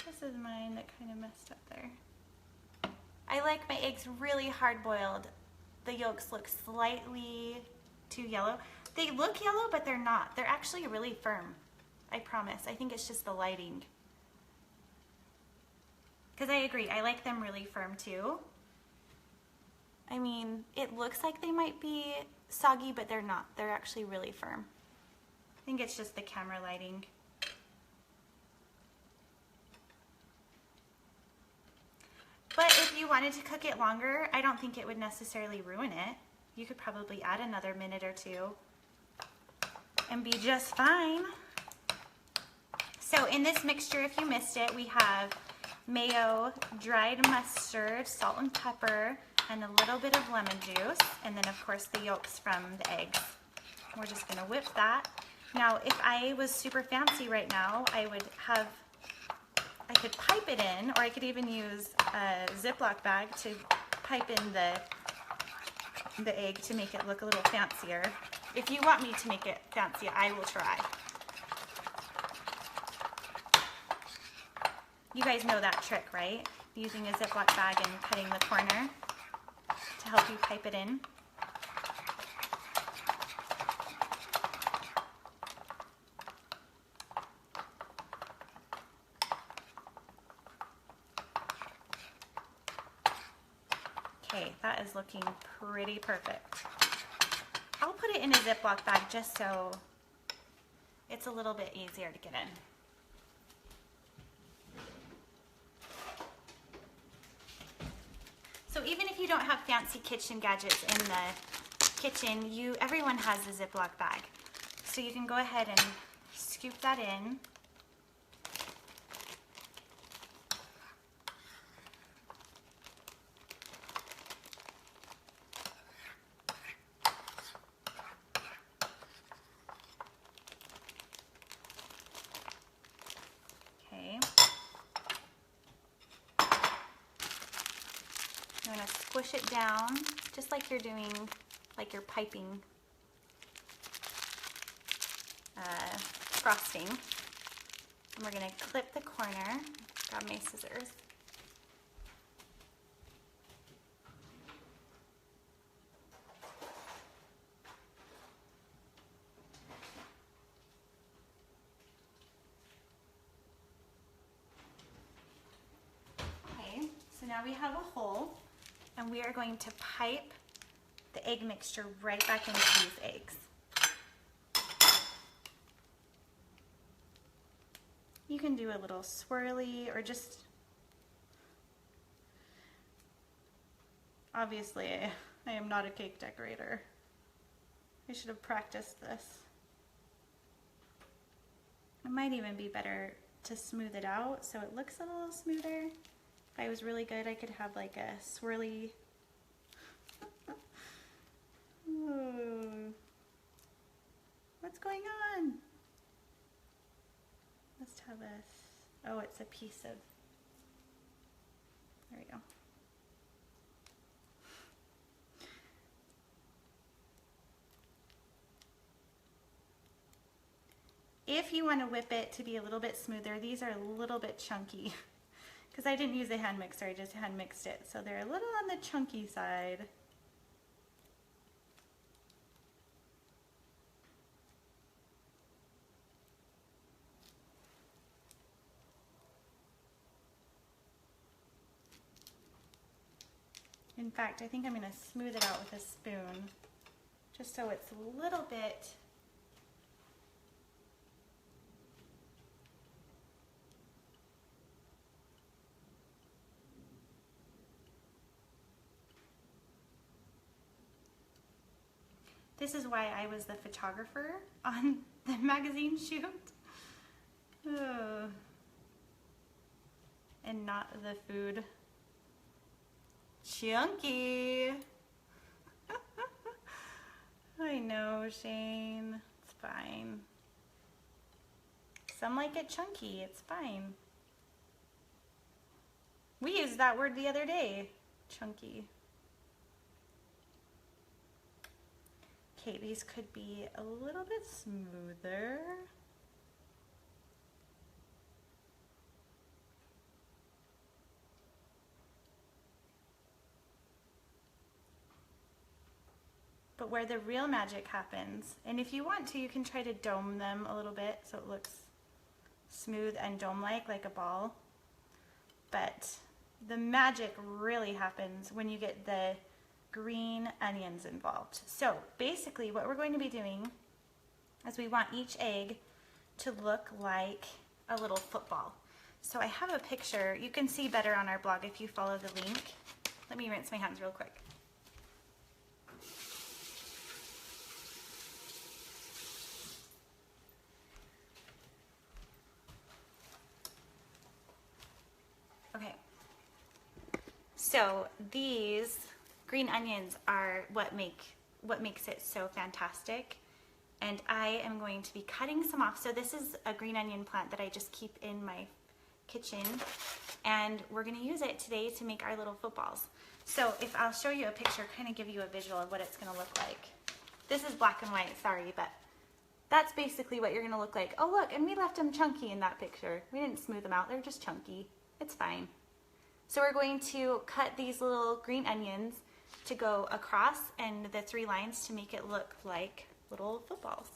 This is mine that kind of messed up there. I like my eggs really hard boiled. The yolks look slightly too yellow. They look yellow, but they're not. They're actually really firm. I promise. I think it's just the lighting. Because I agree, I like them really firm too. I mean, it looks like they might be soggy, but they're not. They're actually really firm. I think it's just the camera lighting. But if you wanted to cook it longer, I don't think it would necessarily ruin it. You could probably add another minute or two and be just fine. So in this mixture, if you missed it, we have mayo, dried mustard, salt and pepper, and a little bit of lemon juice, and then of course the yolks from the eggs. We're just gonna whip that. Now, if I was super fancy right now, I could pipe it in, or I could even use a Ziploc bag to pipe in the egg to make it look a little fancier. If you want me to make it fancy, I will try. You guys know that trick, right? Using a Ziploc bag and cutting the corner to help you pipe it in. Okay, that is looking pretty perfect. I'll put it in a Ziploc bag just so it's a little bit easier to get in. So even if you don't have fancy kitchen gadgets in the kitchen, everyone has a Ziploc bag. So you can go ahead and scoop that in. I'm going to squish it down just like you're doing, like you're piping frosting. And we're going to clip the corner. Grab my scissors. Okay, so now we have a hole. And we are going to pipe the egg mixture right back into these eggs. You can do a little swirly or just, obviously I am not a cake decorator. I should have practiced this. It might even be better to smooth it out so it looks a little smoother. If I was really good, I could have like a swirly. Ooh. What's going on? Must have a, oh, it's a piece of, there we go. If you want to whip it to be a little bit smoother, these are a little bit chunky. Because I didn't use a hand mixer, I just hand mixed it. So they're a little on the chunky side. In fact, I think I'm going to smooth it out with a spoon, just so it's a little bit This is why I was the photographer on the magazine shoot. Ugh. And not the food. Chunky. I know, Shane. It's fine. Some like it chunky. It's fine. We used that word the other day. Chunky. Okay, these could be a little bit smoother. But where the real magic happens, and if you want to, you can try to dome them a little bit so it looks smooth and dome-like, like a ball. But the magic really happens when you get the green onions involved. So basically what we're going to be doing is we want each egg to look like a little football. So I have a picture. You can see better on our blog if you follow the link. Let me rinse my hands real quick. Okay, so these green onions are what makes it so fantastic, and I am going to be cutting some off. So this is a green onion plant that I just keep in my kitchen, and we're going to use it today to make our little footballs. So if I'll show you a picture, kind of give you a visual of what it's going to look like. This is black and white, sorry, but that's basically what you're going to look like. Oh look, and we left them chunky in that picture. We didn't smooth them out, they're just chunky. It's fine. So we're going to cut these little green onions to go across and the 3 lines to make it look like little footballs.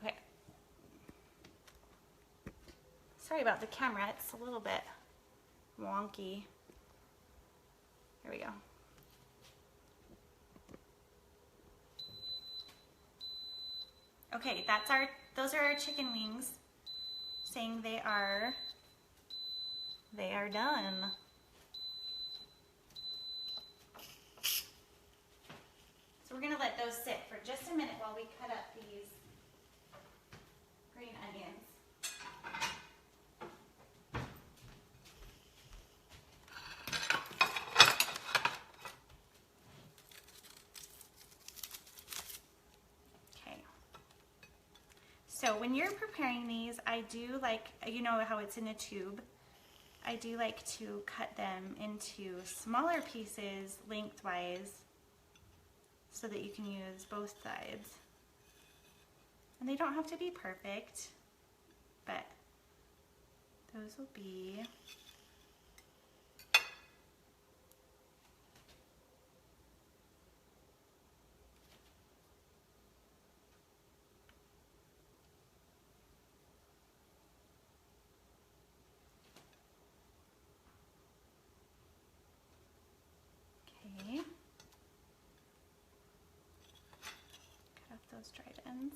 Okay. Sorry about the camera, it's a little bit wonky. There we go. Okay, those are our chicken wings, saying they are done. So we're gonna let those sit for just a minute while we cut up these green onions. Okay. So when you're preparing these, I do like, you know how it's in a tube, I do like to cut them into smaller pieces lengthwise so that you can use both sides. And they don't have to be perfect, but those will be okay. Cut off those dried ends.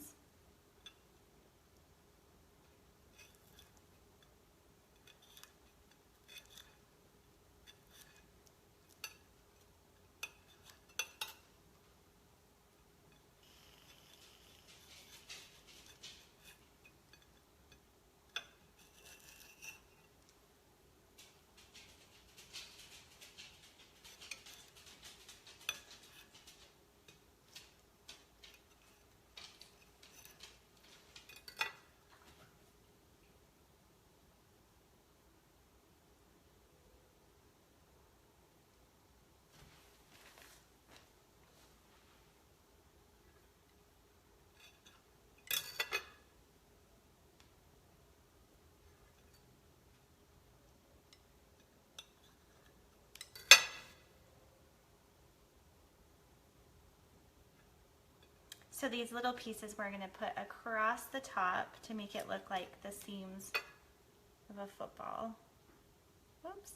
So these little pieces we're going to put across the top to make it look like the seams of a football. Whoops.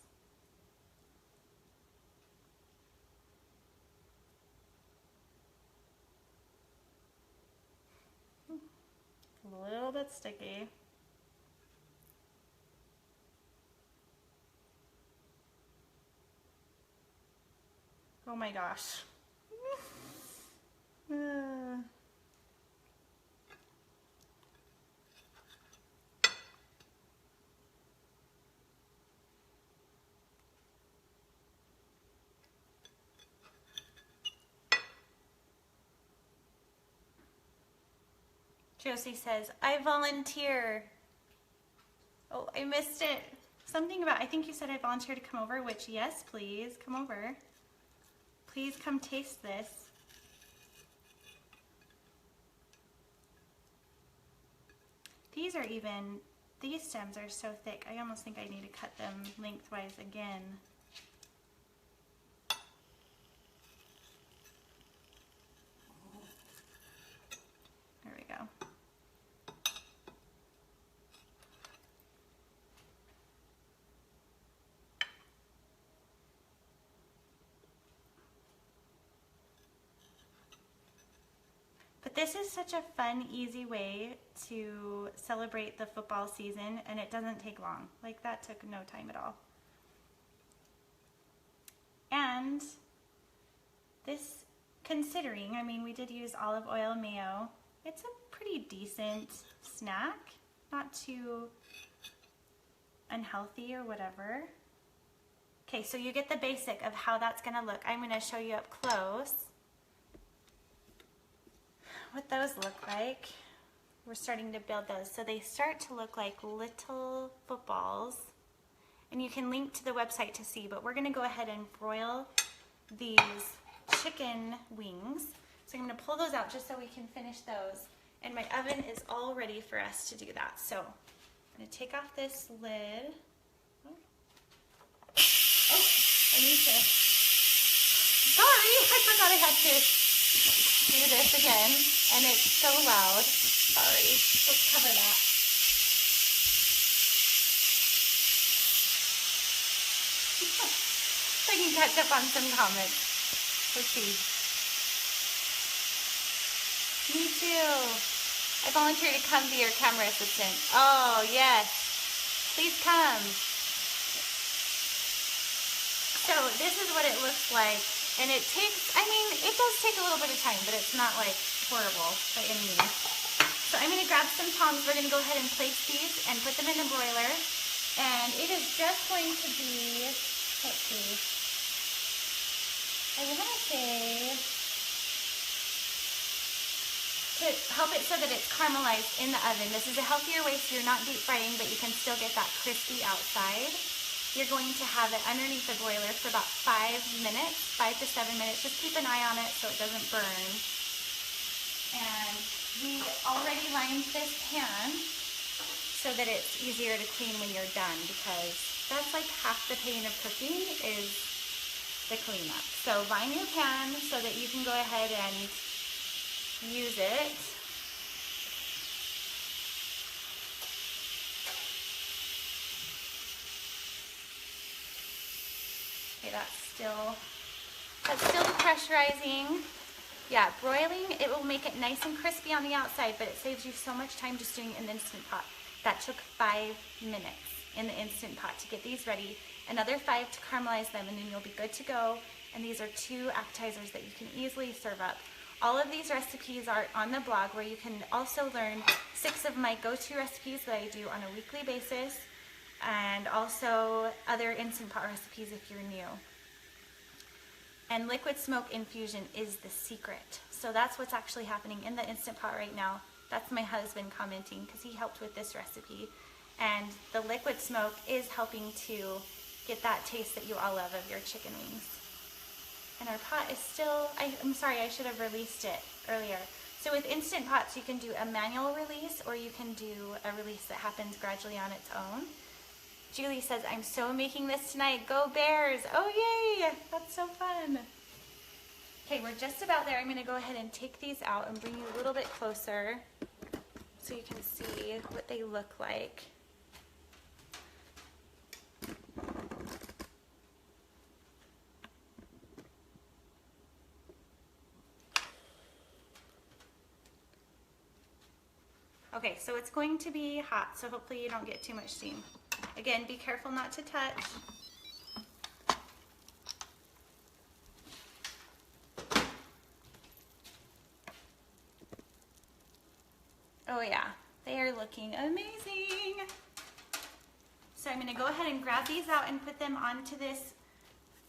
a little bit sticky. Oh my gosh. Josie says, I volunteer. Oh, I missed it. Something about, I think you said I volunteer to come over, which yes, please, come over. Please come taste this. These are even, these stems are so thick, I almost think I need to cut them lengthwise again. There we go. But this is such a fun, easy way to celebrate the football season, and it doesn't take long. Like, that took no time at all. And this, considering, I mean, we did use olive oil and mayo, it's a pretty decent snack, not too unhealthy or whatever. Okay, so you get the basic of how that's gonna look. I'm gonna show you up close what those look like. We're starting to build those. So they start to look like little footballs. And you can link to the website to see, but we're gonna go ahead and broil these chicken wings. So I'm gonna pull those out just so we can finish those. And my oven is all ready for us to do that. So I'm gonna take off this lid. Oh, I need to, sorry, I forgot I had to do this again, and it's so loud. Sorry, let's cover that. So I can catch up on some comments. Let's see. Me too. I volunteer to come be your camera assistant. Oh, yes. Please come. So this is what it looks like. And it takes, I mean, it does take a little bit of time, but it's not like horrible by any means. So I'm gonna grab some tongs. We're gonna go ahead and place these and put them in the broiler. And it is just going to be, let's see, I wanna say, to help it so that it's caramelized in the oven. This is a healthier way so you're not deep frying, but you can still get that crispy outside. You're going to have it underneath the broiler for about 5 minutes, 5 to 7 minutes. Just keep an eye on it so it doesn't burn. And we already lined this pan so that it's easier to clean when you're done, because that's like half the pain of cooking is the cleanup. So line your pan so that you can go ahead and use it. Okay, that's still depressurizing. Yeah, broiling, it will make it nice and crispy on the outside, but it saves you so much time just doing it in the Instant Pot. That took 5 minutes in the Instant Pot to get these ready. Another 5 to caramelize them, and then you'll be good to go. And these are 2 appetizers that you can easily serve up. All of these recipes are on the blog, where you can also learn 6 of my go-to recipes that I do on a weekly basis, and also other Instant Pot recipes if you're new. And liquid smoke infusion is the secret. So that's what's actually happening in the Instant Pot right now. That's my husband commenting because he helped with this recipe. And the liquid smoke is helping to get that taste that you all love of your chicken wings. And our pot is still, I'm sorry, I should have released it earlier. So with Instant Pots, you can do a manual release, or you can do a release that happens gradually on its own. Julie says, I'm so making this tonight. Go Bears. Oh, yay. That's so fun. Okay, we're just about there. I'm going to go ahead and take these out and bring you a little bit closer so you can see what they look like. Okay, so it's going to be hot, so hopefully you don't get too much steam. Again, be careful not to touch. Oh yeah, they are looking amazing. So I'm going to go ahead and grab these out and put them onto this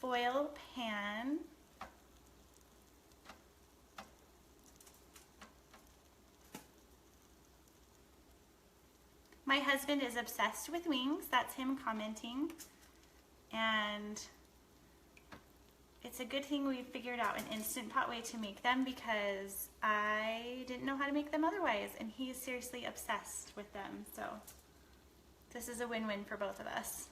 foil pan. My husband is obsessed with wings. That's him commenting. And it's a good thing we figured out an Instant Pot way to make them, because I didn't know how to make them otherwise, and he's seriously obsessed with them. So this is a win-win for both of us.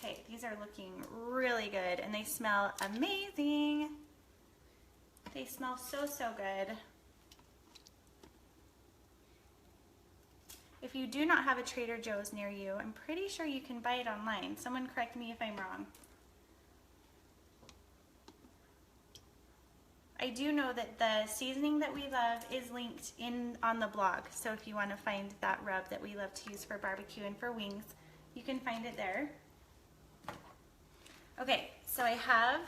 Okay, these are looking really good, and they smell amazing. They smell so, so good. If you do not have a Trader Joe's near you, I'm pretty sure you can buy it online. Someone correct me if I'm wrong. I do know that the seasoning that we love is linked on the blog, so if you want to find that rub that we love to use for barbecue and for wings, you can find it there. Okay, so I have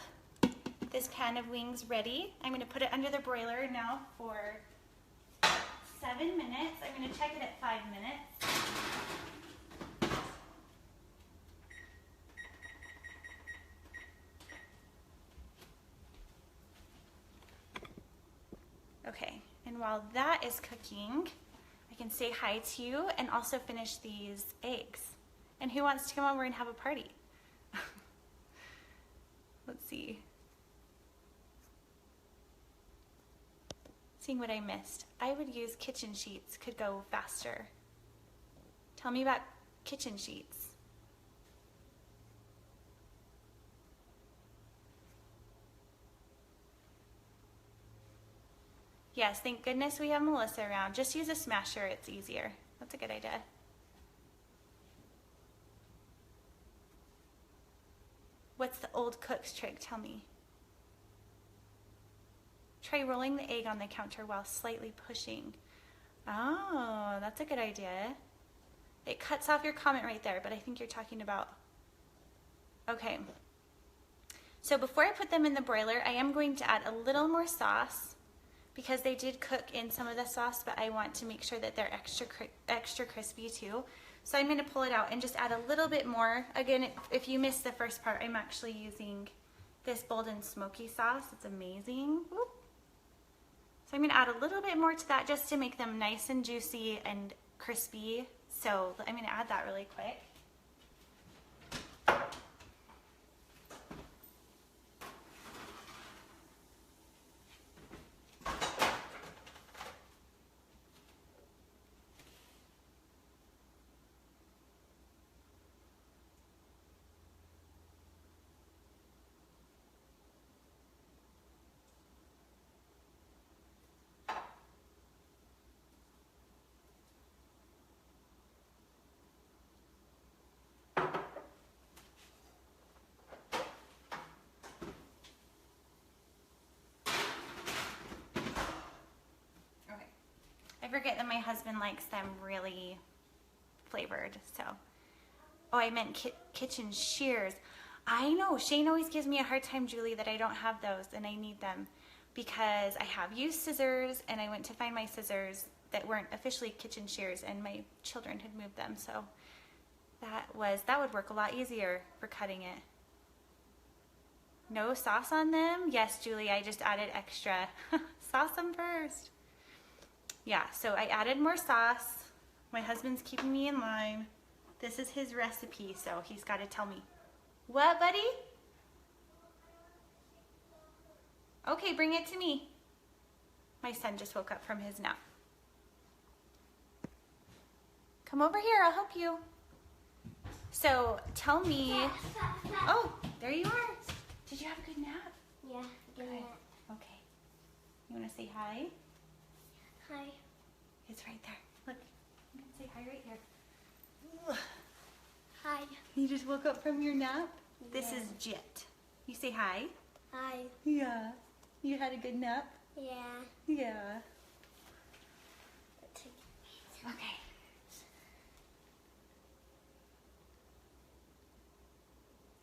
this pan of wings ready. I'm going to put it under the broiler now for 7 minutes. I'm going to check it at 5 minutes. Okay, and while that is cooking, I can say hi to you and also finish these eggs. And who wants to come over and have a party? Let's see. Seeing what I missed. I would use kitchen sheets, could go faster. Tell me about kitchen sheets. Yes, thank goodness we have Melissa around. Just use a smasher, it's easier. That's a good idea. What's the old cook's trick? Tell me. Try rolling the egg on the counter while slightly pushing. Oh, that's a good idea. It cuts off your comment right there, but I think you're talking about... Okay. So before I put them in the broiler, I am going to add a little more sauce, because they did cook in some of the sauce, but I want to make sure that they're extra crispy too. So I'm going to pull it out and just add a little bit more. Again, if you missed the first part, I'm actually using this bold and smoky sauce. It's amazing. Whoop. So I'm going to add a little bit more to that just to make them nice and juicy and crispy. So I'm going to add that really quick. I forget that my husband likes them really flavored, so. Oh, I meant kitchen shears. I know, Shane always gives me a hard time, Julie, that I don't have those and I need them, because I have used scissors and I went to find my scissors that weren't officially kitchen shears and my children had moved them, so that would work a lot easier for cutting it. No sauce on them? Yes, Julie, I just added extra. Sauce them first. Yeah, so I added more sauce. My husband's keeping me in line. This is his recipe, so he's got to tell me. What, buddy? Okay, bring it to me. My son just woke up from his nap. Come over here, I'll help you. So tell me, oh, there you are. Did you have a good nap?
Yeah, good nap.
Okay. You want to say hi?
Hi.
It's right there. Look, you can say hi right here.
Hi.
You just woke up from your nap?
Yeah.
This is Jet. You say hi?
Hi.
Yeah. You had a good nap?
Yeah.
Yeah. Okay.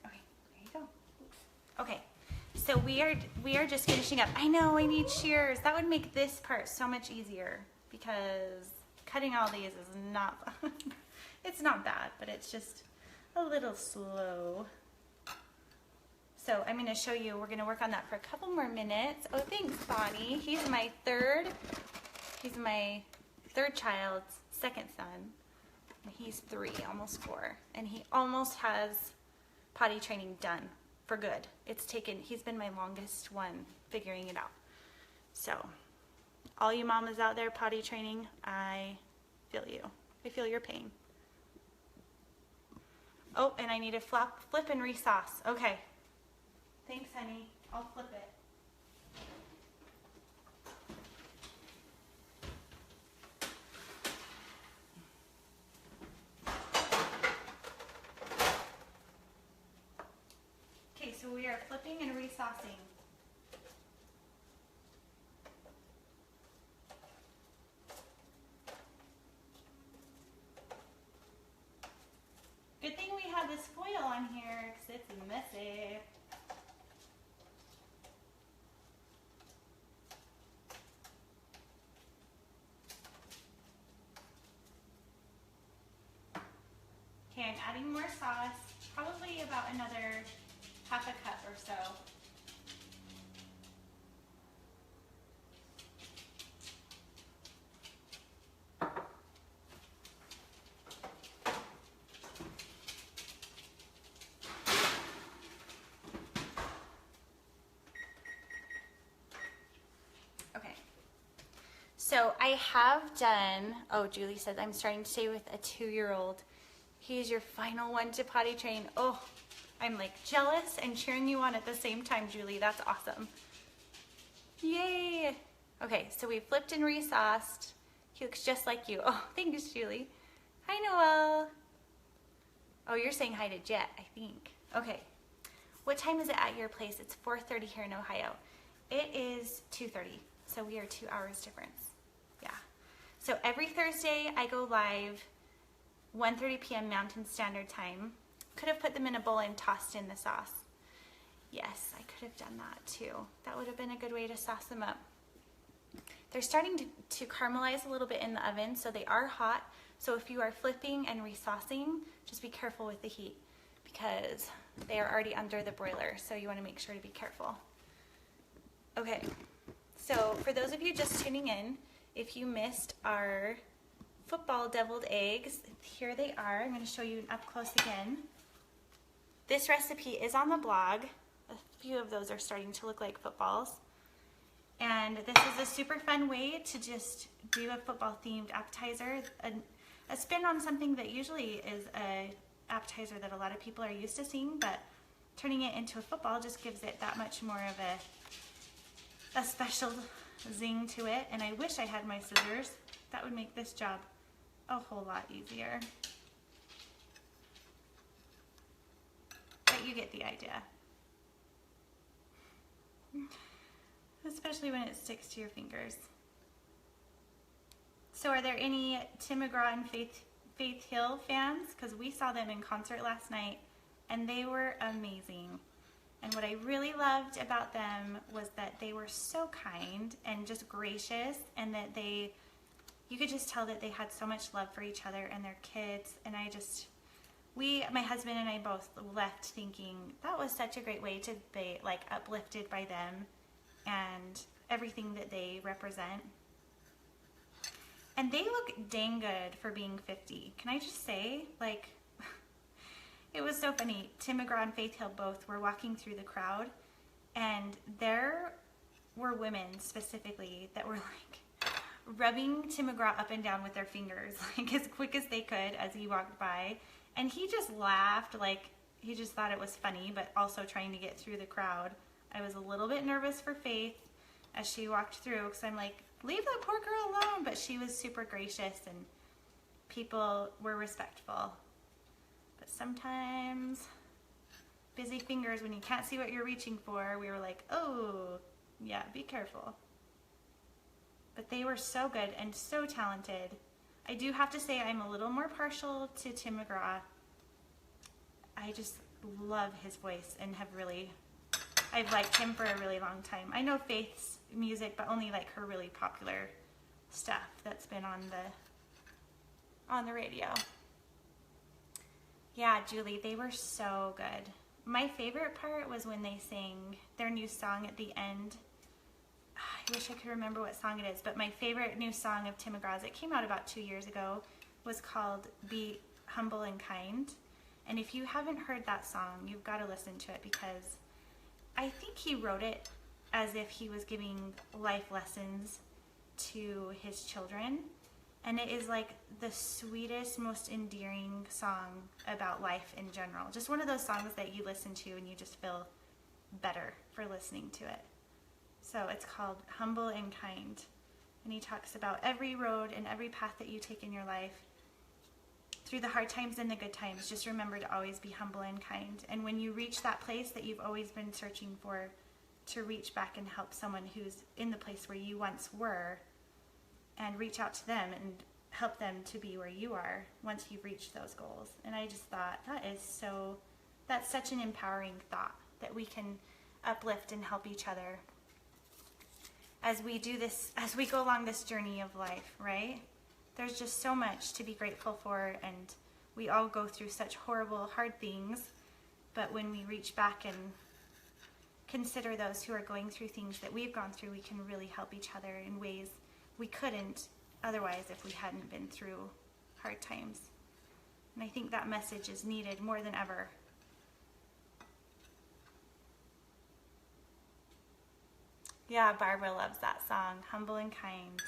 Okay, there you go. Okay, so we are just finishing up. I know, I need shears. That would make this part so much easier because cutting all these is not fun. It's not bad, but it's just a little slow. So I'm going to show you, we're going to work on that for a couple more minutes. Oh, thanks, Bonnie. He's my third child's second son. He's 3, almost 4. And he almost has potty training done for good. He's been my longest one figuring it out. So all you mamas out there potty training, I feel you. I feel your pain. Oh, and I need to flip and resauce. Okay. Thanks, honey. I'll flip it. Okay, so we are flipping and resaucing. Good thing we have this foil on here because it's messy. Okay, I'm adding more sauce, probably about another half a cup or so. Okay, so I have done, oh, Julie says I'm starting to stay with a 2-year-old. He's your final one to potty train. Oh, I'm like jealous and cheering you on at the same time, Julie. That's awesome. Yay. Okay, so we flipped and resauced. He looks just like you. Oh, thanks, Julie. Hi, Noelle. Oh, you're saying hi to Jet, I think. Okay. What time is it at your place? It's 4:30 here in Ohio. It is 2:30, so we are 2 hours difference. Yeah. So every Thursday I go live 1:30 p.m. Mountain Standard Time. Could have put them in a bowl and tossed in the sauce. Yes, I could have done that too. That would have been a good way to sauce them up. They're starting to caramelize a little bit in the oven, so they are hot. So if you are flipping and resaucing, just be careful with the heat because they are already under the broiler, so you want to make sure to be careful. Okay, so for those of you just tuning in, if you missed our football deviled eggs, here they are. I'm going to show you up close again. This recipe is on the blog. A few of those are starting to look like footballs. And this is a super fun way to just do a football themed appetizer, a spin on something that usually is a appetizer that a lot of people are used to seeing, but turning it into a football just gives it that much more of a special zing to it. And I wish I had my scissors. That would make this job a whole lot easier. But you get the idea. Especially when it sticks to your fingers. So are there any Tim McGraw and Faith Hill fans? Because we saw them in concert last night and they were amazing. And what I really loved about them was that they were so kind and just gracious, and that you could just tell that they had so much love for each other and their kids. And my husband and I both left thinking that was such a great way to be like uplifted by them and everything that they represent. And they look dang good for being 50. Can I just say, like, it was so funny. Tim McGraw and Faith Hill both were walking through the crowd, and there were women specifically that were like rubbing Tim McGraw up and down with their fingers, like as quick as they could as he walked by. And he just laughed, like he just thought it was funny, but also trying to get through the crowd. I was a little bit nervous for Faith as she walked through, because I'm like, leave that poor girl alone. But she was super gracious and people were respectful. But sometimes busy fingers, when you can't see what you're reaching for, we were like, oh, yeah, be careful. But they were so good and so talented. I do have to say I'm a little more partial to Tim McGraw. I just love his voice and I've liked him for a really long time. I know Faith's music, but only like her really popular stuff that's been on the radio. Yeah, Julie, they were so good. My favorite part was when they sang their new song at the end. I wish I could remember what song it is, but my favorite new song of Tim McGraw's, it came out about 2 years ago, was called Be Humble and Kind. And if you haven't heard that song, you've got to listen to it, because I think he wrote it as if he was giving life lessons to his children. And it is like the sweetest, most endearing song about life in general. Just one of those songs that you listen to and you just feel better for listening to it. So it's called Humble and Kind. And he talks about every road and every path that you take in your life, through the hard times and the good times, just remember to always be humble and kind. And when you reach that place that you've always been searching for, to reach back and help someone who's in the place where you once were, and reach out to them and help them to be where you are once you've reached those goals. And I just thought, that's such an empowering thought, that we can uplift and help each other as we do this, as we go along this journey of life, right? There's just so much to be grateful for, and we all go through such horrible, hard things, but when we reach back and consider those who are going through things that we've gone through, we can really help each other in ways we couldn't otherwise if we hadn't been through hard times. And I think that message is needed more than ever. Yeah, Barbara loves that song, Humble and Kind.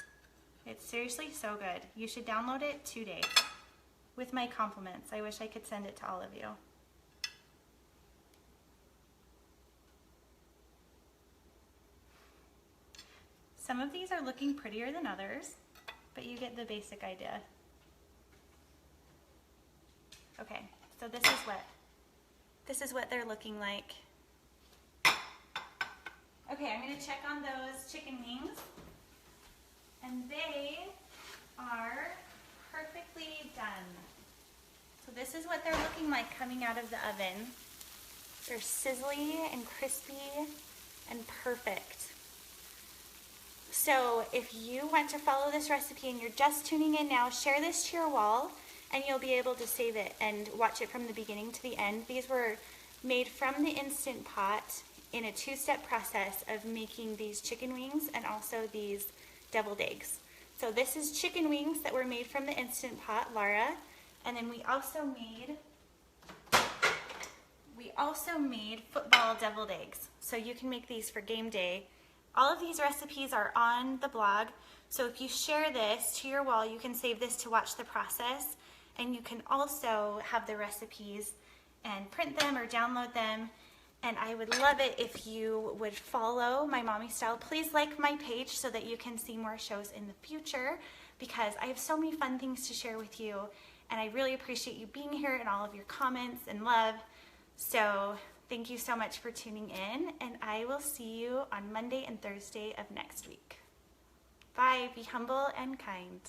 It's seriously so good. You should download it today. With my compliments. I wish I could send it to all of you. Some of these are looking prettier than others, but you get the basic idea. Okay, so this is what they're looking like. Okay, I'm gonna check on those chicken wings. And they are perfectly done. So this is what they're looking like coming out of the oven. They're sizzly and crispy and perfect. So if you want to follow this recipe and you're just tuning in now, share this to your wall and you'll be able to save it and watch it from the beginning to the end. These were made from the Instant Pot in a 2-step process of making these chicken wings and also these deviled eggs. So this is chicken wings that were made from the Instant Pot, Laura, and then we also made football deviled eggs. So you can make these for game day. All of these recipes are on the blog, so if you share this to your wall, you can save this to watch the process, and you can also have the recipes and print them or download them. And I would love it if you would follow My Mommy Style. Please like my page so that you can see more shows in the future, because I have so many fun things to share with you. And I really appreciate you being here and all of your comments and love. So thank you so much for tuning in, and I will see you on Monday and Thursday of next week. Bye. Be humble and kind.